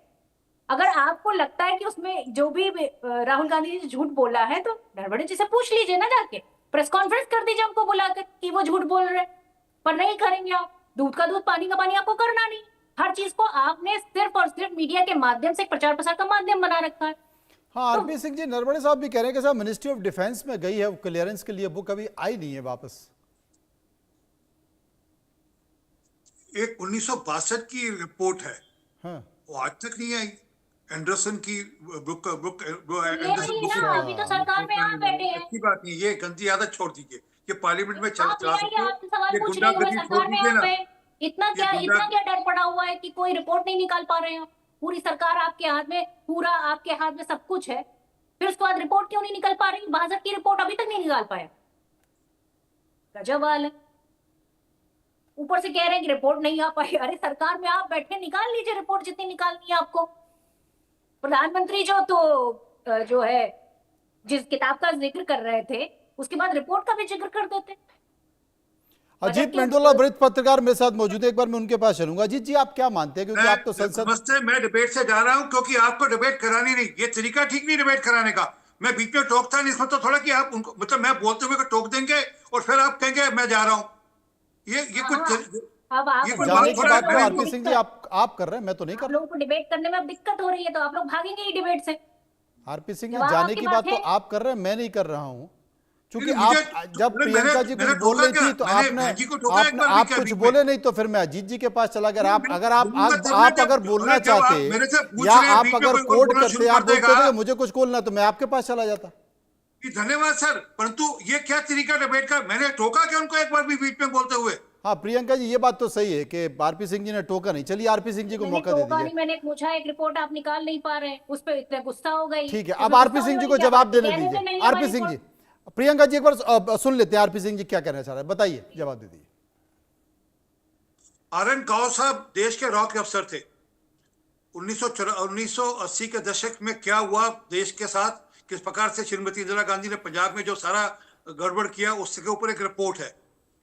अगर आपको लगता है कि उसमें जो भी राहुल गांधी जी झूठ बोला है, तो नरवणे जी से पूछ लीजिए ना, जाके प्रेस कॉन्फ्रेंस कर दीजिए हमको बुलाकर कि वो झूठ बोल रहे हैं। पर नहीं करेंगे आप, दूध का दूध पानी का पानी आपको करना नहीं। हर चीज को आपने सिर्फ और सिर्फ मीडिया के माध्यम से प्रचार प्रसार का माध्यम बना रखा है।
हाँ, आरपी सिंह जी, नरवणे साहब भी कह रहे हैं कि साहब मिनिस्ट्री ऑफ डिफेंस में गई है क्लियरेंस के लिए, वो कभी आई नहीं है वापस।
एक 1962 की रिपोर्ट है,
हाँ,
वो आज तक नहीं आई। एंडरसन की बुक
ये नहीं ना, अभी तो सरकार में आप बैठे हैं।
अच्छी बात नहीं, ये गंदी आदत छोड़ दीजिए, ये पार्लियामेंट में
आप
चला
ले आइए,
सकते हो,
आपसे सवाल
ये
पूछ रही हूँ मैं,
गुंडागर्दी छोड़
सरकार में
दीजिए
आप
ना।
हैं। इतना क्या डर पड़ा हुआ है कि कोई रिपोर्ट नहीं निकाल पा रहे हैं आप? पूरी सरकार आपके हाथ में, पूरा आपके हाथ में सब कुछ है। फिर उसके बाद रिपोर्ट क्यों नहीं निकल पा रही? बाजट की रिपोर्ट अभी तक नहीं निकाल पाया। गजब हाल है। ऊपर से कह रहे हैं कि रिपोर्ट नहीं आ पाई। अरे सरकार में आप बैठे, निकाल लीजिए रिपोर्ट जितनी निकालनी है आपको। प्रधानमंत्री जो है जिस किताब का जिक्र कर रहे थे, उसके बाद रिपोर्ट का भी जिक्र कर देते।
अजीत मेंडोला वरिष्ठ पत्रकार मेरे साथ मौजूद है, एक बार मैं उनके पास चलूंगा। अजीत जी, आप क्या मानते हैं, क्योंकि आप तो संसद
मैं डिबेट से जा रहा हूं क्योंकि आपको डिबेट करानी नहीं, ये तरीका ठीक नहीं डिबेट कराने का। मैं बीच में टोकता नहीं, इसमें तो थोड़ा कि आप उनको मतलब मैं बोलते हुए टोक देंगे और फिर आप कहेंगे मैं जा रहा हूं। ये कुछ
अब आप
जाने की बात तो आरपी सिंह जी आप कर रहे हैं, मैं तो नहीं कर रहा।
लोगों को डिबेट करने में अब दिक्कत हो रही है तो आप लोग भागेंगे ही डिबेट से।
आरपी सिंह जी, जाने की बात तो आप कर रहे हैं, मैं नहीं कर रहा हूं। क्योंकि आप जब प्रियंका जी कुछ बोल रही थी तो आप कुछ बोले नहीं, तो फिर मैं अजीत जी के पास चला गया। अगर आप बोलना चाहते या आप अगर कोड करते, आप बोलते थे मुझे कुछ बोलना, तो मैं आपके पास चला जाता।
धन्यवाद सर, परंतु ये क्या तरीका डिबेट का? मैंने टोका क्या उनको एक बार भी बीच में बोलते हुए?
हाँ प्रियंका जी, ये बात तो सही है कि आरपी सिंह जी ने टोका नहीं। चलिए आरपी सिंह जी को मौका दे दीजिए।
मैंने पूछा, एक रिपोर्ट आप निकाल नहीं पा रहे, उस पर इतना गुस्सा हो गई।
ठीक है, अब आरपी सिंह जी को जवाब देने दीजिए। आरपी सिंह जी, प्रियंका जी एक बार सुन लेते हैं आरपी सिंह जी क्या कहना चाह रहे हैं, बताइए, जवाब दे दीजिए।
आर.एन. गाव साहब देश के रॉक अफसर थे। 1980 के दशक में क्या हुआ देश के साथ, किस प्रकार से श्रीमती इंदिरा गांधी ने पंजाब में जो सारा गड़बड़ किया, उसके ऊपर एक रिपोर्ट है।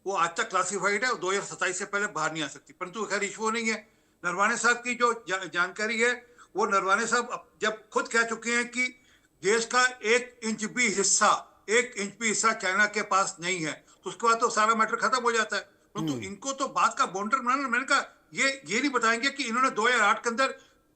वो आज तक क्लासिफाइड है और 2027 से पहले बाहर नहीं आ सकती। परंतु खैर इशू नहीं है। नरवाने साहब की जो जानकारी है, वो नरवाने साहब जब खुद कह चुके हैं कि देश का 1 इंच भी हिस्सा चाइना के पास नहीं है, तो उसके बाद तो सारा मैटर खत्म हो जाता है। परंतु इनको तो बात का बॉन्डर बनाना, मैंने कहा ये नहीं बताएंगे कि इन्होंने 2008 के अंदर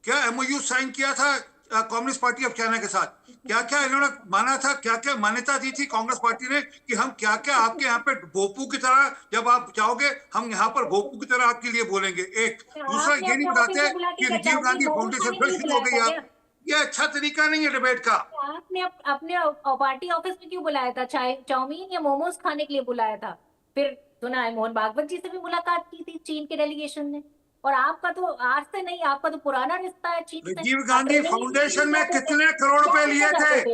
क्या MOU साइन किया था कम्युनिस्ट पार्टी ऑफ चाइना के साथ, क्या क्या इन्होंने माना था, क्या क्या मान्यता दी थी कांग्रेस पार्टी ने कि हम क्या क्या आपके यहाँ पे भोपू की तरह, जब आप चाहोगे हम यहाँ पर भोपू की तरह आपके लिए बोलेंगे। एक दूसरा ये नहीं बताते कि राजीव गांधी फाउंडेशन फिर शुरू हो गई। आप ये अच्छा तरीका नहीं है डिबेट का।
आपने अपने पार्टी ऑफिस में क्यों बुलाया था? चाउमीन या मोमोज खाने के लिए बुलाया था। फिर सुना है मोहन भागवत जी से भी मुलाकात की थी चीन के डेलीगेशन ने। और आपका तो आज से नहीं, आपका तो पुराना रिश्ता है चीन से।
राजीव गांधी फाउंडेशन में कितने करोड़ रुपए लिए थे?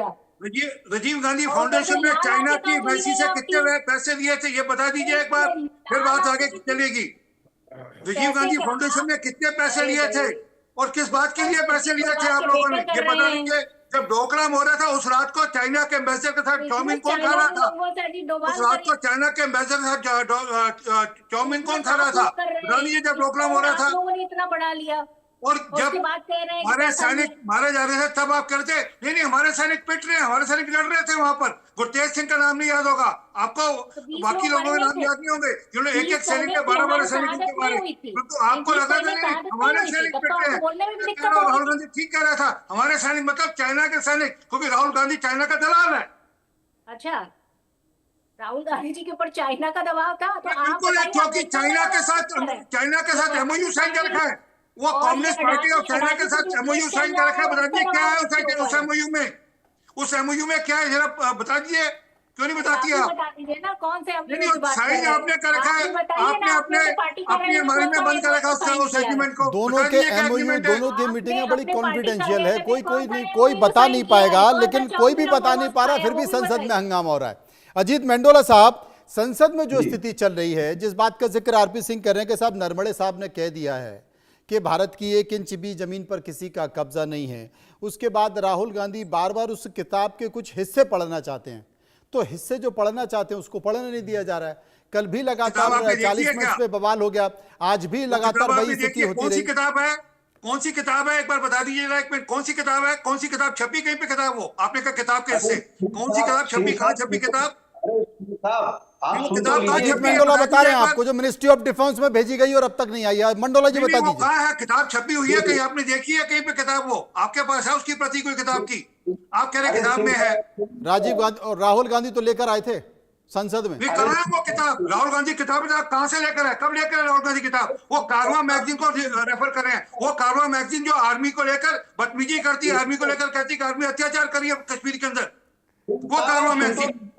राजीव गांधी फाउंडेशन में चाइना की एम्बेसी से कितने पैसे लिए थे, ये बता दीजिए एक बार, फिर बात आगे चलेगी। राजीव गांधी फाउंडेशन में कितने पैसे लिए थे और किस बात के लिए पैसे लिए थे आप लोगों ने, ये बता दीजिए। जब डोकलाम हो रहा था उस रात को चाइना के एम्बेसडर के साथ चाउमीन कौन खा रहा था? उस रात को चाइना के एम्बेसडर के साथ चाउमीन कौन खा रहा था? बता दीजिए जब डोकलाम हो रहा था।
लोगों ने इतना बढ़ा लिया
और जब हमारे सैनिक मारे जा रहे थे तब आप करते नहीं हमारे सैनिक पिट रहे हैं, हमारे सैनिक लड़ रहे थे वहां पर। गुरतेज सिंह का नाम नहीं याद होगा आपको, बाकी लोगों के नाम याद नहीं होंगे जिन्होंने एक सैनिक के 12 सैनिकों के मारे। तो आपको लगा था नहीं हमारे सैनिक पिट रहे हैं। राहुल गांधी ठीक कह रहा था, हमारे सैनिक मतलब चाइना के सैनिक, क्योंकि राहुल गांधी चाइना का दलाल है।
अच्छा, राहुल गांधी जी के ऊपर चाइना का दबाव था तो
बिल्कुल, क्योंकि चाइना के साथ MOU साइन कर रखा है। वो कम्युनिस्ट पार्टी ऑफ चाइना के साथ MOU साइन कर रखा है। बता दीजिए क्या है उस MOU में, उस MOU में क्या है जरा बता दीजिए, क्यों नहीं बताती आप?
बता दीजिए ना कौन से
साइन आपने कर रखा है, आपने अपने हमारे में बंद कर रखा उस एग्रीमेंट को।
दोनों के MOU, दोनों की मीटिंगें बड़ी कॉन्फिडेंशियल है, कोई बता नहीं पाएगा, लेकिन कोई भी बता नहीं पा रहा, फिर भी संसद में हंगामा हो रहा है। अजीत मेंडोला साहब, संसद में जो स्थिति चल रही है, जिस बात का जिक्र आरपी सिंह कर रहे हैं कि साहब नरवणे साहब ने कह दिया है कि भारत की 1 इंच भी जमीन पर किसी का कब्जा नहीं है। उसके बाद राहुल गांधी बार बार उस किताब के कुछ हिस्से पढ़ना चाहते हैं, तो हिस्से जो पढ़ना चाहते हैं उसको पढ़ने नहीं दिया जा रहा है। कल भी लगातार 40 मिनट पे बवाल हो गया, आज भी लगातार वही स्थिति होती रही।
कौन सी किताब है एक बार बता दीजिए, एक मिनट, कौन सी किताब है? कौन सी किताब छपी कहीं पे किताब? वो आपने कहा किताब के हिस्से, कौन सी किताब छपी, कहाँ छपी किताब?
अजीत मेंडोला बता रहे हैं आपको, जो मिनिस्ट्री ऑफ डिफेंस में भेजी गई और अब तक नहीं आई है। मंडोला जी बता दीजिए।
कहाँ है किताब छपी हुई है कहीं? आपने देखी है कहीं पे किताब? वो आपके पास है उसकी प्रति कोई किताब की? आप कह रहे किताब में है।
राजीव गांधी और राहुल गांधी तो लेकर आए थे संसद में।
कहाँ है वो किताब? राहुल गांधी किताब कहाँ से लेकर है, कब लेकर है राहुल गांधी किताब? वो कारवां मैगजीन को रेफर कर रहे हैं। वो कारवां मैगजीन जो आर्मी को लेकर बदतमीजी करती है, आर्मी को लेकर कहती है कि आर्मी अत्याचार करी है कश्मीर के अंदर, वो कारवां मैगजीन।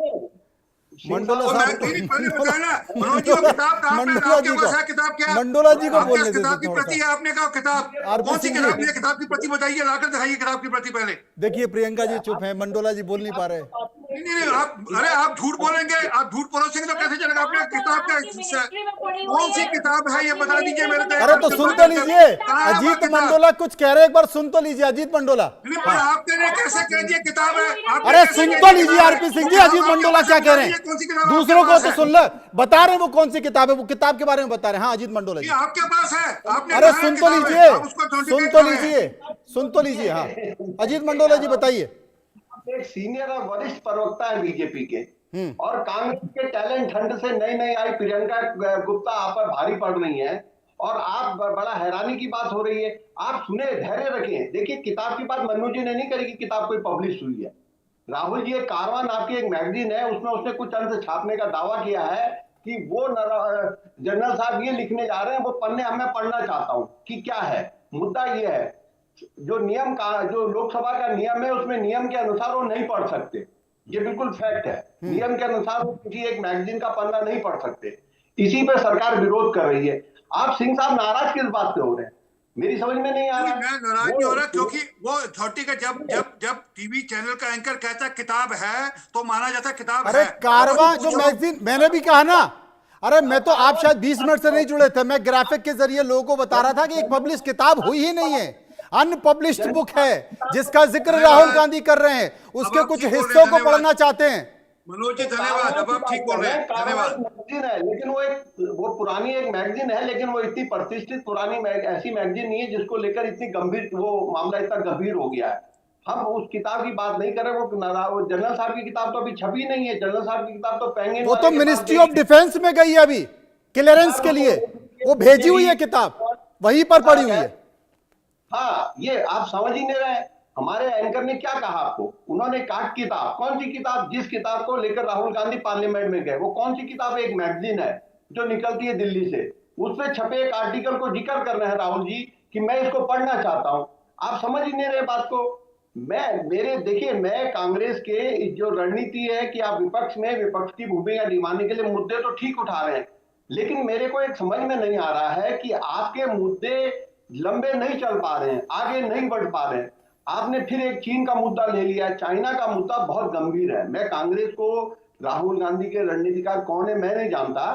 मंडोला
और
साहब
मैं नहीं, पहले बताया ना, मनोज जी को किताब कहाँ पे,
मंडोला
आपके
जी
पास
को,
है किताब क्या?
मंडोला जी को
आपके
बोलने
पास
दीजिए
किताब की
थोड़ा
प्रति
सा।
है, आपने कहा किताब,
आरपी
कौन सी
सिंह
किताब
जी।
है? किताब की प्रति बताइए, लाकर दिखाइए किताब की प्रति पहले।
देखिए प्रियंका जी चुप है, मंडोला जी बोल नहीं पा रहे।
नहीं नहीं नहीं, आप झूठ बोलेंगे, आप झूठ परोसेंगे तो कैसे चलेगा? आपने किताब का कौन सी किताब है ये बता दीजिए मेरे को।
अरे तो सुन तो लीजिए,
कहाँ है वो
अजीत
किताब?
मंडोला कुछ कह रहे हैं, एक बार सुन तो लीजिए अजीत मंडोला।
नहीं, पर आपने कैसे कह दिया किताब है? आपने
अरे
कैसे
सुन
कह
तो
दिया
लीजिए
किताब है?
आरपी सिंह जी,
आप
अजीत
आपके
मंडोला
पास
क्या
है,
कह रहे
बताइए कौन सी किताब
हैं,
आपके
दूसरों को
पास
तो
है?
सुन लो, बता रहे हैं वो कौन सी किताब है, वो किताब के बारे में बता रहे हैं। हाँ अजीत मंडोला
ये
जी,
आपके पास है, आपने
अरे
कहा है
सुन तो
किताब है,
लीजिए,
आप उसको
सुन
authenticate
तो
कर रहे हैं।
लीजिए, सुन तो लीजिए। हाँ अजीत मंडोला जी बताइए।
एक सीनियर और वरिष्ठ प्रवक्ता है बीजेपी के, और कांग्रेस के टैलेंट हंट से नई नई आई प्रियंका गुप्ता आप पर भारी पड़ रही हैं, और आप बड़ा हैरानी की बात हो रही है। आप सुने, धैर्य रखें। देखिए किताब की बात मन्नू जी ने नहीं करी कि किताब कोई पब्लिश हुई है। राहुल जी, एक कारवां नाम की एक मैगजीन है, उसमें उसने कुछ अंश छापने का दावा किया है कि वो जनरल साहब ये लिखने जा रहे हैं, वो पन्ने मैं पढ़ना चाहता हूं कि क्या है। मुद्दा ये है, जो नियम का, जो लोकसभा का नियम है, उसमें नियम के अनुसार वो नहीं पढ़ सकते। ये बिल्कुल फैक्ट है, नियम के अनुसार वो किसी एक मैगजीन का पन्ना नहीं पढ़ सकते। इसी पे सरकार विरोध कर रही है। आप सिंह साहब नाराज किस बात से हो रहे हैं, मेरी समझ में नहीं आ रहा।
मैं नाराज नहीं हो रहा, क्योंकि वो अथॉरिटी का जब टीवी चैनल का एंकर कहता है किताब है तो माना जाता है किताब
अरे
है।
कारवां जो मैगजीन, मैंने भी कहा ना, अरे मैं तो, आप शायद 20 मिनट से नहीं जुड़े थे, मैं ग्राफिक के जरिए लोगों को बता रहा था कि एक पब्लिश किताब हुई ही नहीं है, अनपब्लिश्ड बुक है जिसका जिक्र राहुल गांधी कर रहे हैं, उसके कुछ हिस्सों को पढ़ना चाहते हैं।
मनोज जी धन्यवाद, अब आप ठीक बोल रहे हैं, धन्यवाद।
मैगजीन है, लेकिन वो पुरानी एक मैगजीन है, लेकिन वो इतनी प्रतिष्ठित पुरानी ऐसी मैगजीन नहीं है जिसको लेकर इतनी गंभीर, वो मामला इतना गंभीर हो गया है। हम उस किताब की बात नहीं कर रहे। वो जनरल साहब की किताब तो अभी छपी नहीं है। जनरल साहब की किताब तो पेंगुइन,
वो तो मिनिस्ट्री ऑफ डिफेंस में गई है अभी क्लियरेंस के लिए, वो भेजी हुई है किताब, वहीं पर पड़ी हुई है।
हाँ, ये आप समझ ही नहीं रहे। हमारे एंकर ने क्या कहा आपको, उन्होंने कहा किताब, कौन सी किताब? जिस किताब को लेकर राहुल गांधी पार्लियामेंट में गए, वो कौन सी किताब? एक मैगजीन है जो निकलती है दिल्ली से, उसमें छपे एक आर्टिकल को जिक्र कर रहे हैं राहुल जी कि मैं इसको पढ़ना चाहता हूं। आप समझ ही नहीं रहे बात को। देखिए, मैं कांग्रेस के जो रणनीति है कि आप विपक्ष में विपक्ष की भूमिका निभाने के लिए मुद्दे तो ठीक उठा रहे हैं, लेकिन मेरे को एक समझ में नहीं आ रहा है कि आपके मुद्दे लंबे नहीं चल पा रहे हैं, आगे नहीं बढ़ पा रहे हैं। आपने फिर एक चीन का मुद्दा ले लिया। चाइना का मुद्दा बहुत गंभीर है। मैं कांग्रेस को, राहुल गांधी के रणनीतिकार कौन है मैं नहीं जानता,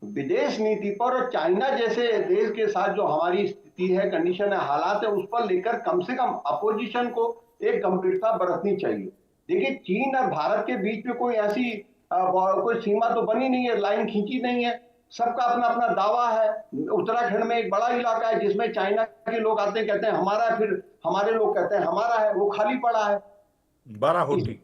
विदेश नीति पर और चाइना जैसे देश के साथ जो हमारी स्थिति है, कंडीशन है, हालात है, उस पर लेकर कम से कम अपोजिशन को एक गंभीरता बरतनी चाहिए। देखिए, चीन और भारत के बीच में कोई ऐसी कोई सीमा तो बनी नहीं है, लाइन खींची नहीं है, सबका अपना अपना दावा है। उत्तराखंड में एक बड़ा इलाका है जिसमें चाइना के लोग आते हैं, कहते हैं हमारा है, फिर हमारे लोग कहते हैं हमारा है, वो खाली पड़ा है।
12 होती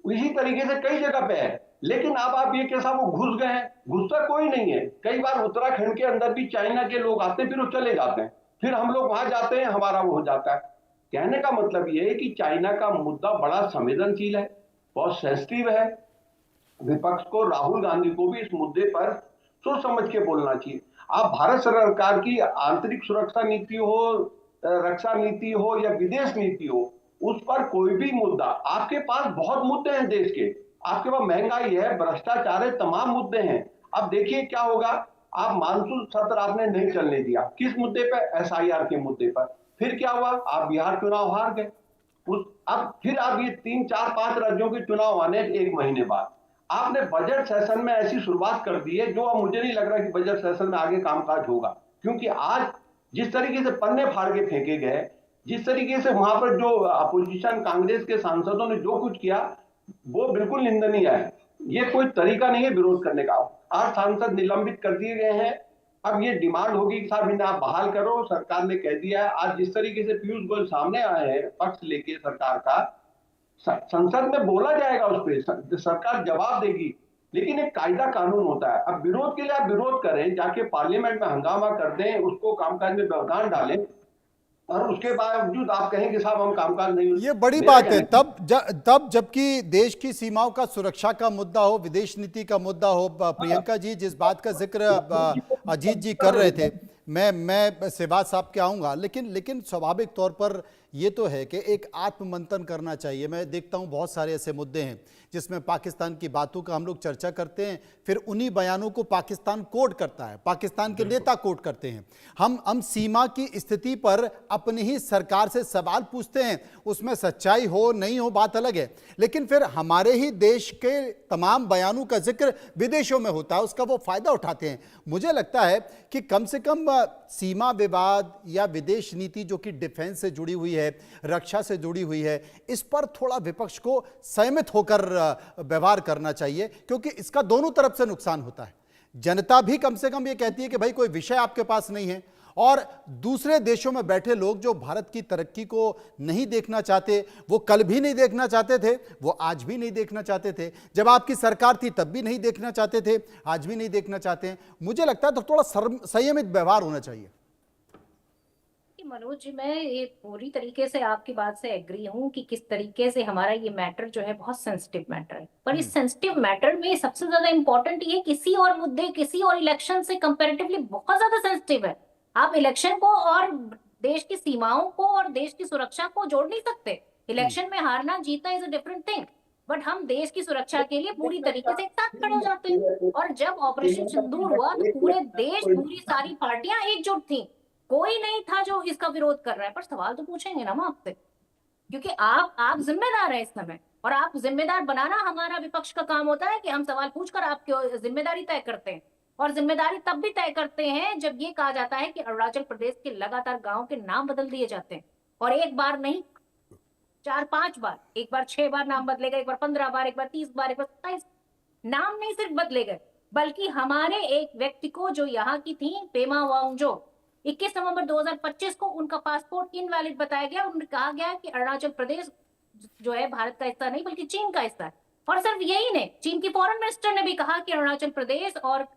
इसी तरीके से कई जगह पे है, लेकिन अब आप ये कैसा वो घुस गए हैं, घुसता कोई नहीं है। कई बार उत्तराखंड के अंदर भी चाइना के लोग आते हैं, फिर वो चले जाते हैं, फिर हम लोग वहां जाते हैं, हमारा वो हो जाता है। कहने का मतलब ये है कि चाइना का मुद्दा बड़ा संवेदनशील है, बहुत सेंसिटिव है। विपक्ष को, राहुल गांधी को भी इस मुद्दे पर सोच समझ के बोलना चाहिए। आप भारत सरकार की आंतरिक सुरक्षा नीति हो, रक्षा नीति हो या विदेश नीति हो, उस पर कोई भी मुद्दा, आपके पास बहुत मुद्दे हैं देश के, आपके पास महंगाई है, भ्रष्टाचार है, तमाम मुद्दे हैं। अब देखिए क्या होगा। आप मानसून सत्र आपने नहीं चलने दिया, किस मुद्दे पर? SIR के मुद्दे पर। फिर क्या हुआ? आप बिहार चुनाव हार गए। अब फिर आप ये 3, 4, 5 राज्यों के चुनाव आने 1 महीने बाद आपने बजट सेशन में ऐसी शुरुआत कर दी है जो अब मुझे नहीं लग रहा कि बजट सेशन में आगे कामकाज होगा, क्योंकि आज जिस तरीके से पन्ने फाड़ के फेंके गए, जिस तरीके से वहां पर जो अपोजिशन कांग्रेस के सांसदों ने जो कुछ किया, वो बिल्कुल निंदनीय है। ये कोई तरीका नहीं है विरोध करने का। 8 सांसद निलंबित कर दिए गए हैं। अब ये डिमांड होगी कि साहब इन्हें आप बहाल करो, सरकार ने कह दिया है। आज जिस तरीके से पीयूष गोयल सामने आए हैं पक्ष लेके सरकार का, संसद में बोला जाएगा, उस पर सरकार जवाब देगी, लेकिन एक कायदा कानून होता है। अब विरोध के लिए आप विरोध करें, जाके पार्लियामेंट में हंगामा कर दें, उसको कामकाज में व्यवधान डालें, और उसके बावजूद आप कहें कि साहब हम कामकाज नहीं।
ये बड़ी बात है। तब जबकि देश की सीमाओं का सुरक्षा का मुद्दा हो, विदेश नीति का मुद्दा हो, प्रियंका जी जिस बात का जिक्र अजीत जी कर रहे थे, मैं शहबाज साहब के आऊंगा, लेकिन स्वाभाविक तौर पर ये तो है कि एक आत्ममंथन करना चाहिए। मैं देखता हूं बहुत सारे ऐसे मुद्दे हैं जिसमें पाकिस्तान की बातों का हम लोग चर्चा करते हैं, फिर उन्हीं बयानों को पाकिस्तान कोट करता है, पाकिस्तान के नेता कोट करते हैं। हम सीमा की स्थिति पर अपनी ही सरकार से सवाल पूछते हैं, उसमें सच्चाई हो नहीं हो बात अलग है, लेकिन फिर हमारे ही देश के तमाम बयानों का जिक्र विदेशों में होता है, उसका वो फायदा उठाते हैं। मुझे लगता है कि कम से कम सीमा विवाद या विदेश नीति जो कि डिफेंस से जुड़ी हुई है, रक्षा से जुड़ी हुई है, इस पर थोड़ा विपक्ष को संयमित होकर व्यवहार करना चाहिए, क्योंकि इसका दोनों तरफ से नुकसान होता है। जनता भी कम से कम ये कहती है कि भाई कोई विषय आपके पास नहीं है, और दूसरे देशों में बैठे लोग जो भारत की तरक्की को नहीं देखना चाहते, वो कल भी नहीं देखना चाहते थे, वो आज भी नहीं देखना चाहते थे, जब आपकी सरकार थी तब भी नहीं देखना चाहते थे, आज भी नहीं देखना चाहते हैं। मुझे लगता है तो थोड़ा संयमित व्यवहार होना चाहिए।
मनोज जी, मैं ये पूरी तरीके से आपकी बात से एग्री हूँ कि किस तरीके से हमारा ये मैटर जो है बहुत सेंसिटिव मैटर है, पर इस सेंसिटिव मैटर में सबसे ज्यादा इंपॉर्टेंट ये किसी और मुद्दे, किसी और इलेक्शन से कंपैरेटिवली बहुत ज्यादा सेंसिटिव है। आप इलेक्शन को और देश की सीमाओं को और देश की सुरक्षा को जोड़ नहीं सकते। इलेक्शन में हारना जीतना is a different thing, but हम देश की सुरक्षा के लिए पूरी तरीके से एक साथ खड़े हो जाते हैं। और जब ऑपरेशन सिंदूर हुआ तो पूरे देश, पूरी सारी पार्टियां एकजुट थी, कोई नहीं था जो इसका विरोध कर रहा है। पर सवाल तो पूछेंगे ना हम आपसे, क्योंकि आप जिम्मेदार हैं इस समय, और आप जिम्मेदार बनाना हमारा विपक्ष का काम होता है कि हम सवाल पूछकर आपकी जिम्मेदारी तय करते हैं। और जिम्मेदारी तब भी तय करते हैं जब ये कहा जाता है कि अरुणाचल प्रदेश के लगातार गांव के नाम बदल दिए जाते हैं, और एक बार नहीं 4-5 बार, एक बार 6 बार नाम बदले गए, एक बार 15 बार, एक बार 30 बार, एक बार 27। नाम नहीं सिर्फ बदले गए, बल्कि हमारे एक व्यक्ति को जो यहाँ की थी, पेमा वांगचुक, 21 नवंबर 2025 को उनका पासपोर्ट इनवैलिड बताया गया। उन्हें कहा गया कि अरुणाचल प्रदेश जो है भारत का हिस्सा नहीं बल्कि चीन का हिस्सा है। और सिर्फ यही नहीं, चीन की फॉरेन मिनिस्टर ने भी कहा कि अरुणाचल प्रदेश और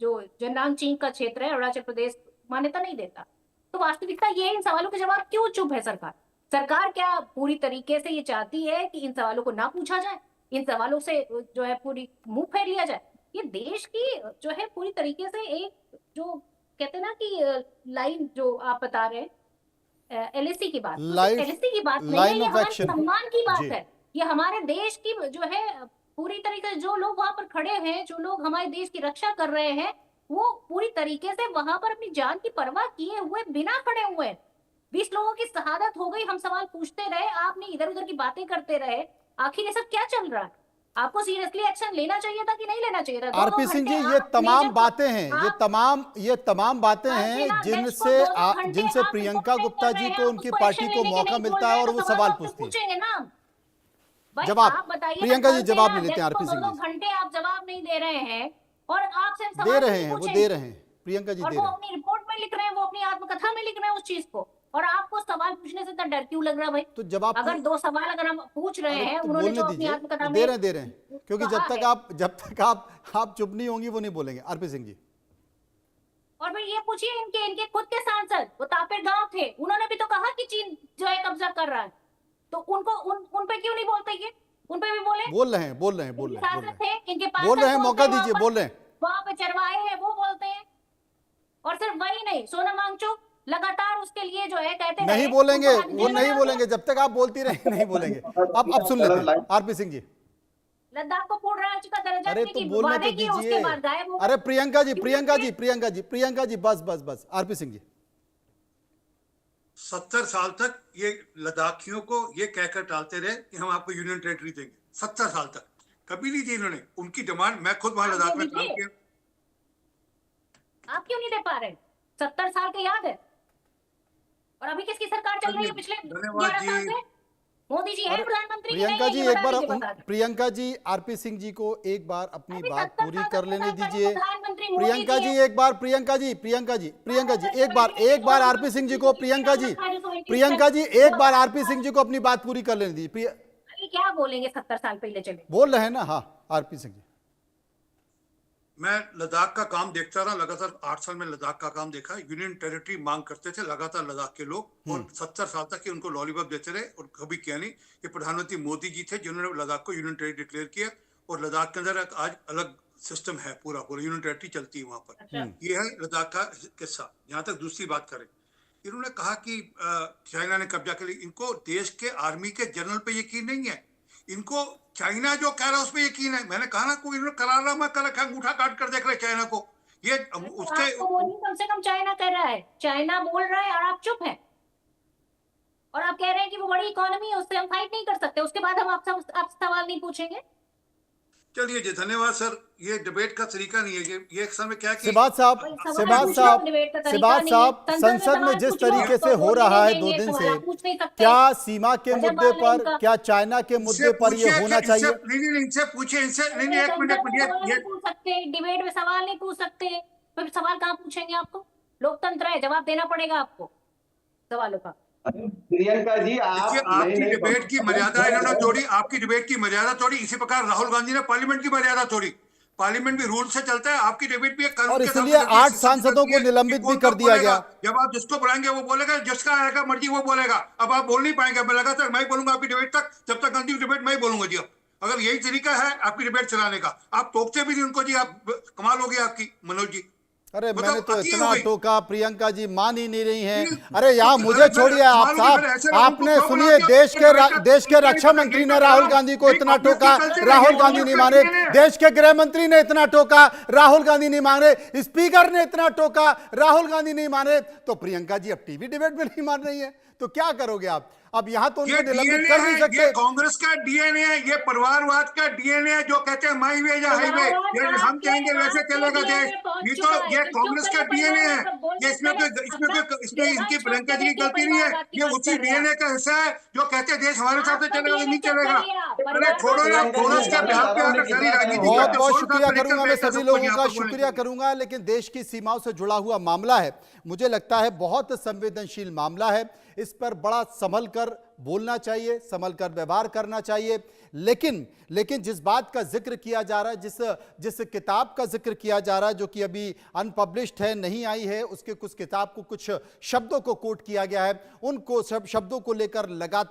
जो जन्नांग चीन का क्षेत्र है, अरुणाचल प्रदेश मान्यता नहीं देता। तो वास्तविकता ये है, इन सवालों के जवाब क्यों चुप है सरकार? सरकार क्या पूरी तरीके से ये चाहती है कि इन सवालों को ना पूछा जाए, इन सवालों से जो है पूरी मुंह फेर लिया जाए? ये देश की जो है पूरी तरीके से एक जो कहते हैं ना कि लाइन जो आप बता रहे हैं, एलएसी की बात, एलएसी की बात नहीं है, ये हमारे सम्मान की बात है। ये हमारे देश की जो है पूरी तरीके से जो लोग वहां पर खड़े हैं, जो लोग हमारे देश की रक्षा कर रहे हैं, वो पूरी तरीके से वहां पर अपनी जान की परवाह किए हुए बिना खड़े हुए हैं। 20 लोगों की शहादत हो गई, हम सवाल पूछते रहे, आपने इधर उधर की बातें करते रहे। आखिर ये सब क्या चल रहा है? आपको सीरियसली एक्शन लेना चाहिए था कि नहीं लेना चाहिए था?
आरपी सिंह जी, ये तमाम बातें हैं, ये तमाम बातें हैं जिनसे प्रियंका गुप्ता जी को उनकी पार्टी को मौका मिलता है और वो सवाल पूछती है। जवाब प्रियंका जी जवाब नहीं लेते हैं। आरपी सिंह जी,
घंटे आप जवाब नहीं दे रहे हैं और आपसे
दे रहे हैं, वो दे रहे हैं, प्रियंका जी दे रहे हैं,
वो अपनी रिपोर्ट में लिख रहे हैं, वो अपनी आत्मकथा में लिख रहे हैं उस चीज को, और आपको सवाल पूछने से इतना डर क्यों लग रहा है भाई?
तो जवाब
अगर 2 सवाल अगर हम पूछ रहे हैं, उन्होंने जो अपनी आत्मकथा में
दे रहे हैं, क्योंकि जब तक आप चुप नहीं होंगी वो नहीं बोलेंगे। आरपी सिंह जी,
और भाई ये पूछिए इनके खुद के सांसद, वो तापेर गांव थे, उन्होंने भी तो कहा कि चीन जो है कब्जा कर रहा है, तो उनको उन पे क्यों नहीं बोलते? ये उन पे भी बोल रहे हैं, इनके पास
बोल रहे हैं, मौका दीजिए, बोल रहे हैं,
वहां पे चरवाहे हैं, वो बोलते हैं। और सिर्फ वही नहीं, सोनम वांगचुक लगातार उसके लिए जो है कहते
नहीं बोलेंगे, वो नहीं बोलेंगे जब तक आप बोलती रहे, नहीं बोलेंगे। अब सुन लेते हैं आरपी सिंह जी।
लद्दाख को पूर्ण राज्य का दर्जा
देने की वादे किए, उसके बाद गायब हो गए। अरे प्रियंका जी बस। आरपी सिंह जी,
70 साल तक ये लद्दाखियों को ये कहकर टालते रहे कि हम आपको यूनियन टेरिटरी देंगे। 70 साल तक कभी नहीं दी इन्होंने। उनकी डिमांड, मैं खुद वहां लद्दाख में काम किया।
आप क्यों नहीं दे पा रहे? 70 साल के याद है? और अभी किसकी सरकार चल रही है पिछले 11 साल से? मोदी जी है प्रधानमंत्री।
प्रियंका जी आरपी सिंह जी को एक बार अपनी बात पूरी कर लेने दीजिए। प्रियंका जी एक बार, प्रियंका जी एक बार आरपी सिंह जी को, प्रियंका जी एक बार आरपी सिंह जी को अपनी बात पूरी कर लेने दीजिए।
क्या बोलेंगे? 70 साल पहले चले
बोल रहे हैं ना। हाँ आरपी सिंह जी,
मैं लद्दाख का काम देखता रहा, लगातार 8 साल में लद्दाख का काम देखा। यूनियन टेरिटरी मांग करते थे लगातार लद्दाख के लोग, और 70 साल तक उनको लॉलीपॉप देते रहे और कभी किया नहीं। ये प्रधानमंत्री मोदी जी थे जिन्होंने लद्दाख को यूनियन टेरिटरी डिक्लेयर किया, और लद्दाख के अंदर आज अलग सिस्टम है, पूरा यूनियन टेरिटरी चलती है वहां पर। ये है लद्दाख का किस्सा। जहां तक दूसरी बात करें, इन्होंने कहा कि चाइना ने कब्जा कर लिया। इनको देश के आर्मी के जनरल पे यकीन नहीं है, इनको चाइना जो कह रहा है उस पे यकीन है। मैंने कहा ना, कोई इन्होंने करारनामा कर रखा, अंगूठा काट कर देख रहे चाइना को। ये उसके
आपको बोलिए, कम से कम चाइना कर रहा है, चाइना बोल रहा है और आप चुप हैं, और आप कह रहे हैं कि वो बड़ी इकोनॉमी है, उससे हम फाइट नहीं कर सकते, उसके बाद हम आपसे सवाल नहीं पूछेंगे।
चलिए जी, धन्यवाद सर। ये डिबेट का तरीका नहीं है। ये अक्सर में क्या कि
सिबात साहब, संसद में जिस तरीके से हो रहा है 2 दिन से, क्या सीमा के मुद्दे पर, क्या चाइना के मुद्दे पर ये होना चाहिए?
नहीं, इनसे पूछिए, इनसे नहीं, एक मिनट,
ये पूछ सकते, डिबेट में सवाल नहीं पूछ सकते, फिर सवाल कहाँ पूछेंगे आपको? लोकतंत्र है, जवाब देना पड़ेगा आपको सवालों का।
प्रियंका जी,
आपकी डिबेट की मर्यादा इन्होंने तोड़ी, आपकी डिबेट की मर्यादा तोड़ी। इसी प्रकार राहुल गांधी ने पार्लियामेंट की मर्यादा तोड़ी। पार्लियामेंट भी रूल से चलता है, आपकी डिबेट भी एक कानून
और
के
इसलिए 8 सांसदों को निलंबित भी कर दिया गया।
जब आप जिसको बुलाएंगे वो बोलेगा, जिसका आएगा मर्जी वो बोलेगा। अब आप बोल नहीं पाएंगे, मैं लगातार मैं बोलूंगा आपकी डिबेट तक, जब तक अंतिम डिबेट मैं ही बोलूंगा जी। अब अगर यही तरीका है आपकी डिबेट चलाने का, आप टोकते भी नहीं उनको जी, आप कमाल हो गई आपकी, मनोज जी।
अरे मैंने तो इतना टोका, प्रियंका जी मान ही नहीं रही हैं। अरे यहाँ मुझे छोड़िए आप साहब, आपने सुनिए, देश के रक्षा मंत्री ने राहुल गांधी को इतना टोका, राहुल गांधी नहीं माने। देश के गृह मंत्री ने इतना टोका, राहुल गांधी नहीं माने। स्पीकर ने इतना टोका, राहुल गांधी नहीं माने। तो प्रियंका जी अब टीवी डिबेट में नहीं मान रही है, तो क्या करोगे आप? अब यहाँ तो उनको निलंबित कर नहीं सकते।
ये कांग्रेस का डीएनए है, ये परिवारवाद का डीएनए है, जो कहते हैं माई वे या हाईवे, ये हम कहेंगे वैसे चलेगा देश। नहीं तो ये कांग्रेस का डीएनए है, ये इसमें इनकी प्रियंका जी की गलती नहीं है। ये उसी डीएनए का हिस्सा है जो कहते हैं देश हमारे साथ चलेगा, नहीं चलेगा। अरे छोड़ो ना, कांग्रेस के बिहार पे आकर सारी राजनीति।
बहुत बहुत शुक्रिया करूंगा, मैं सभी लोगों का शुक्रिया करूंगा। लेकिन देश की सीमाओं से जुड़ा हुआ मामला है, मुझे लगता है बहुत संवेदनशील मामला है। इस पर बड़ा संभल कर बोलना चाहिए, संभल कर व्यवहार करना चाहिए। लेकिन जिस बात का जिक्र किया जा रहा है, जिस किताब का जिक्र किया जा रहा है, जो कि अभी अनपब्लिश्ड है, नहीं आई है, उसके कुछ किताब को, कुछ शब्दों को कोट किया गया है, उनको शब्दों को लेकर लगातार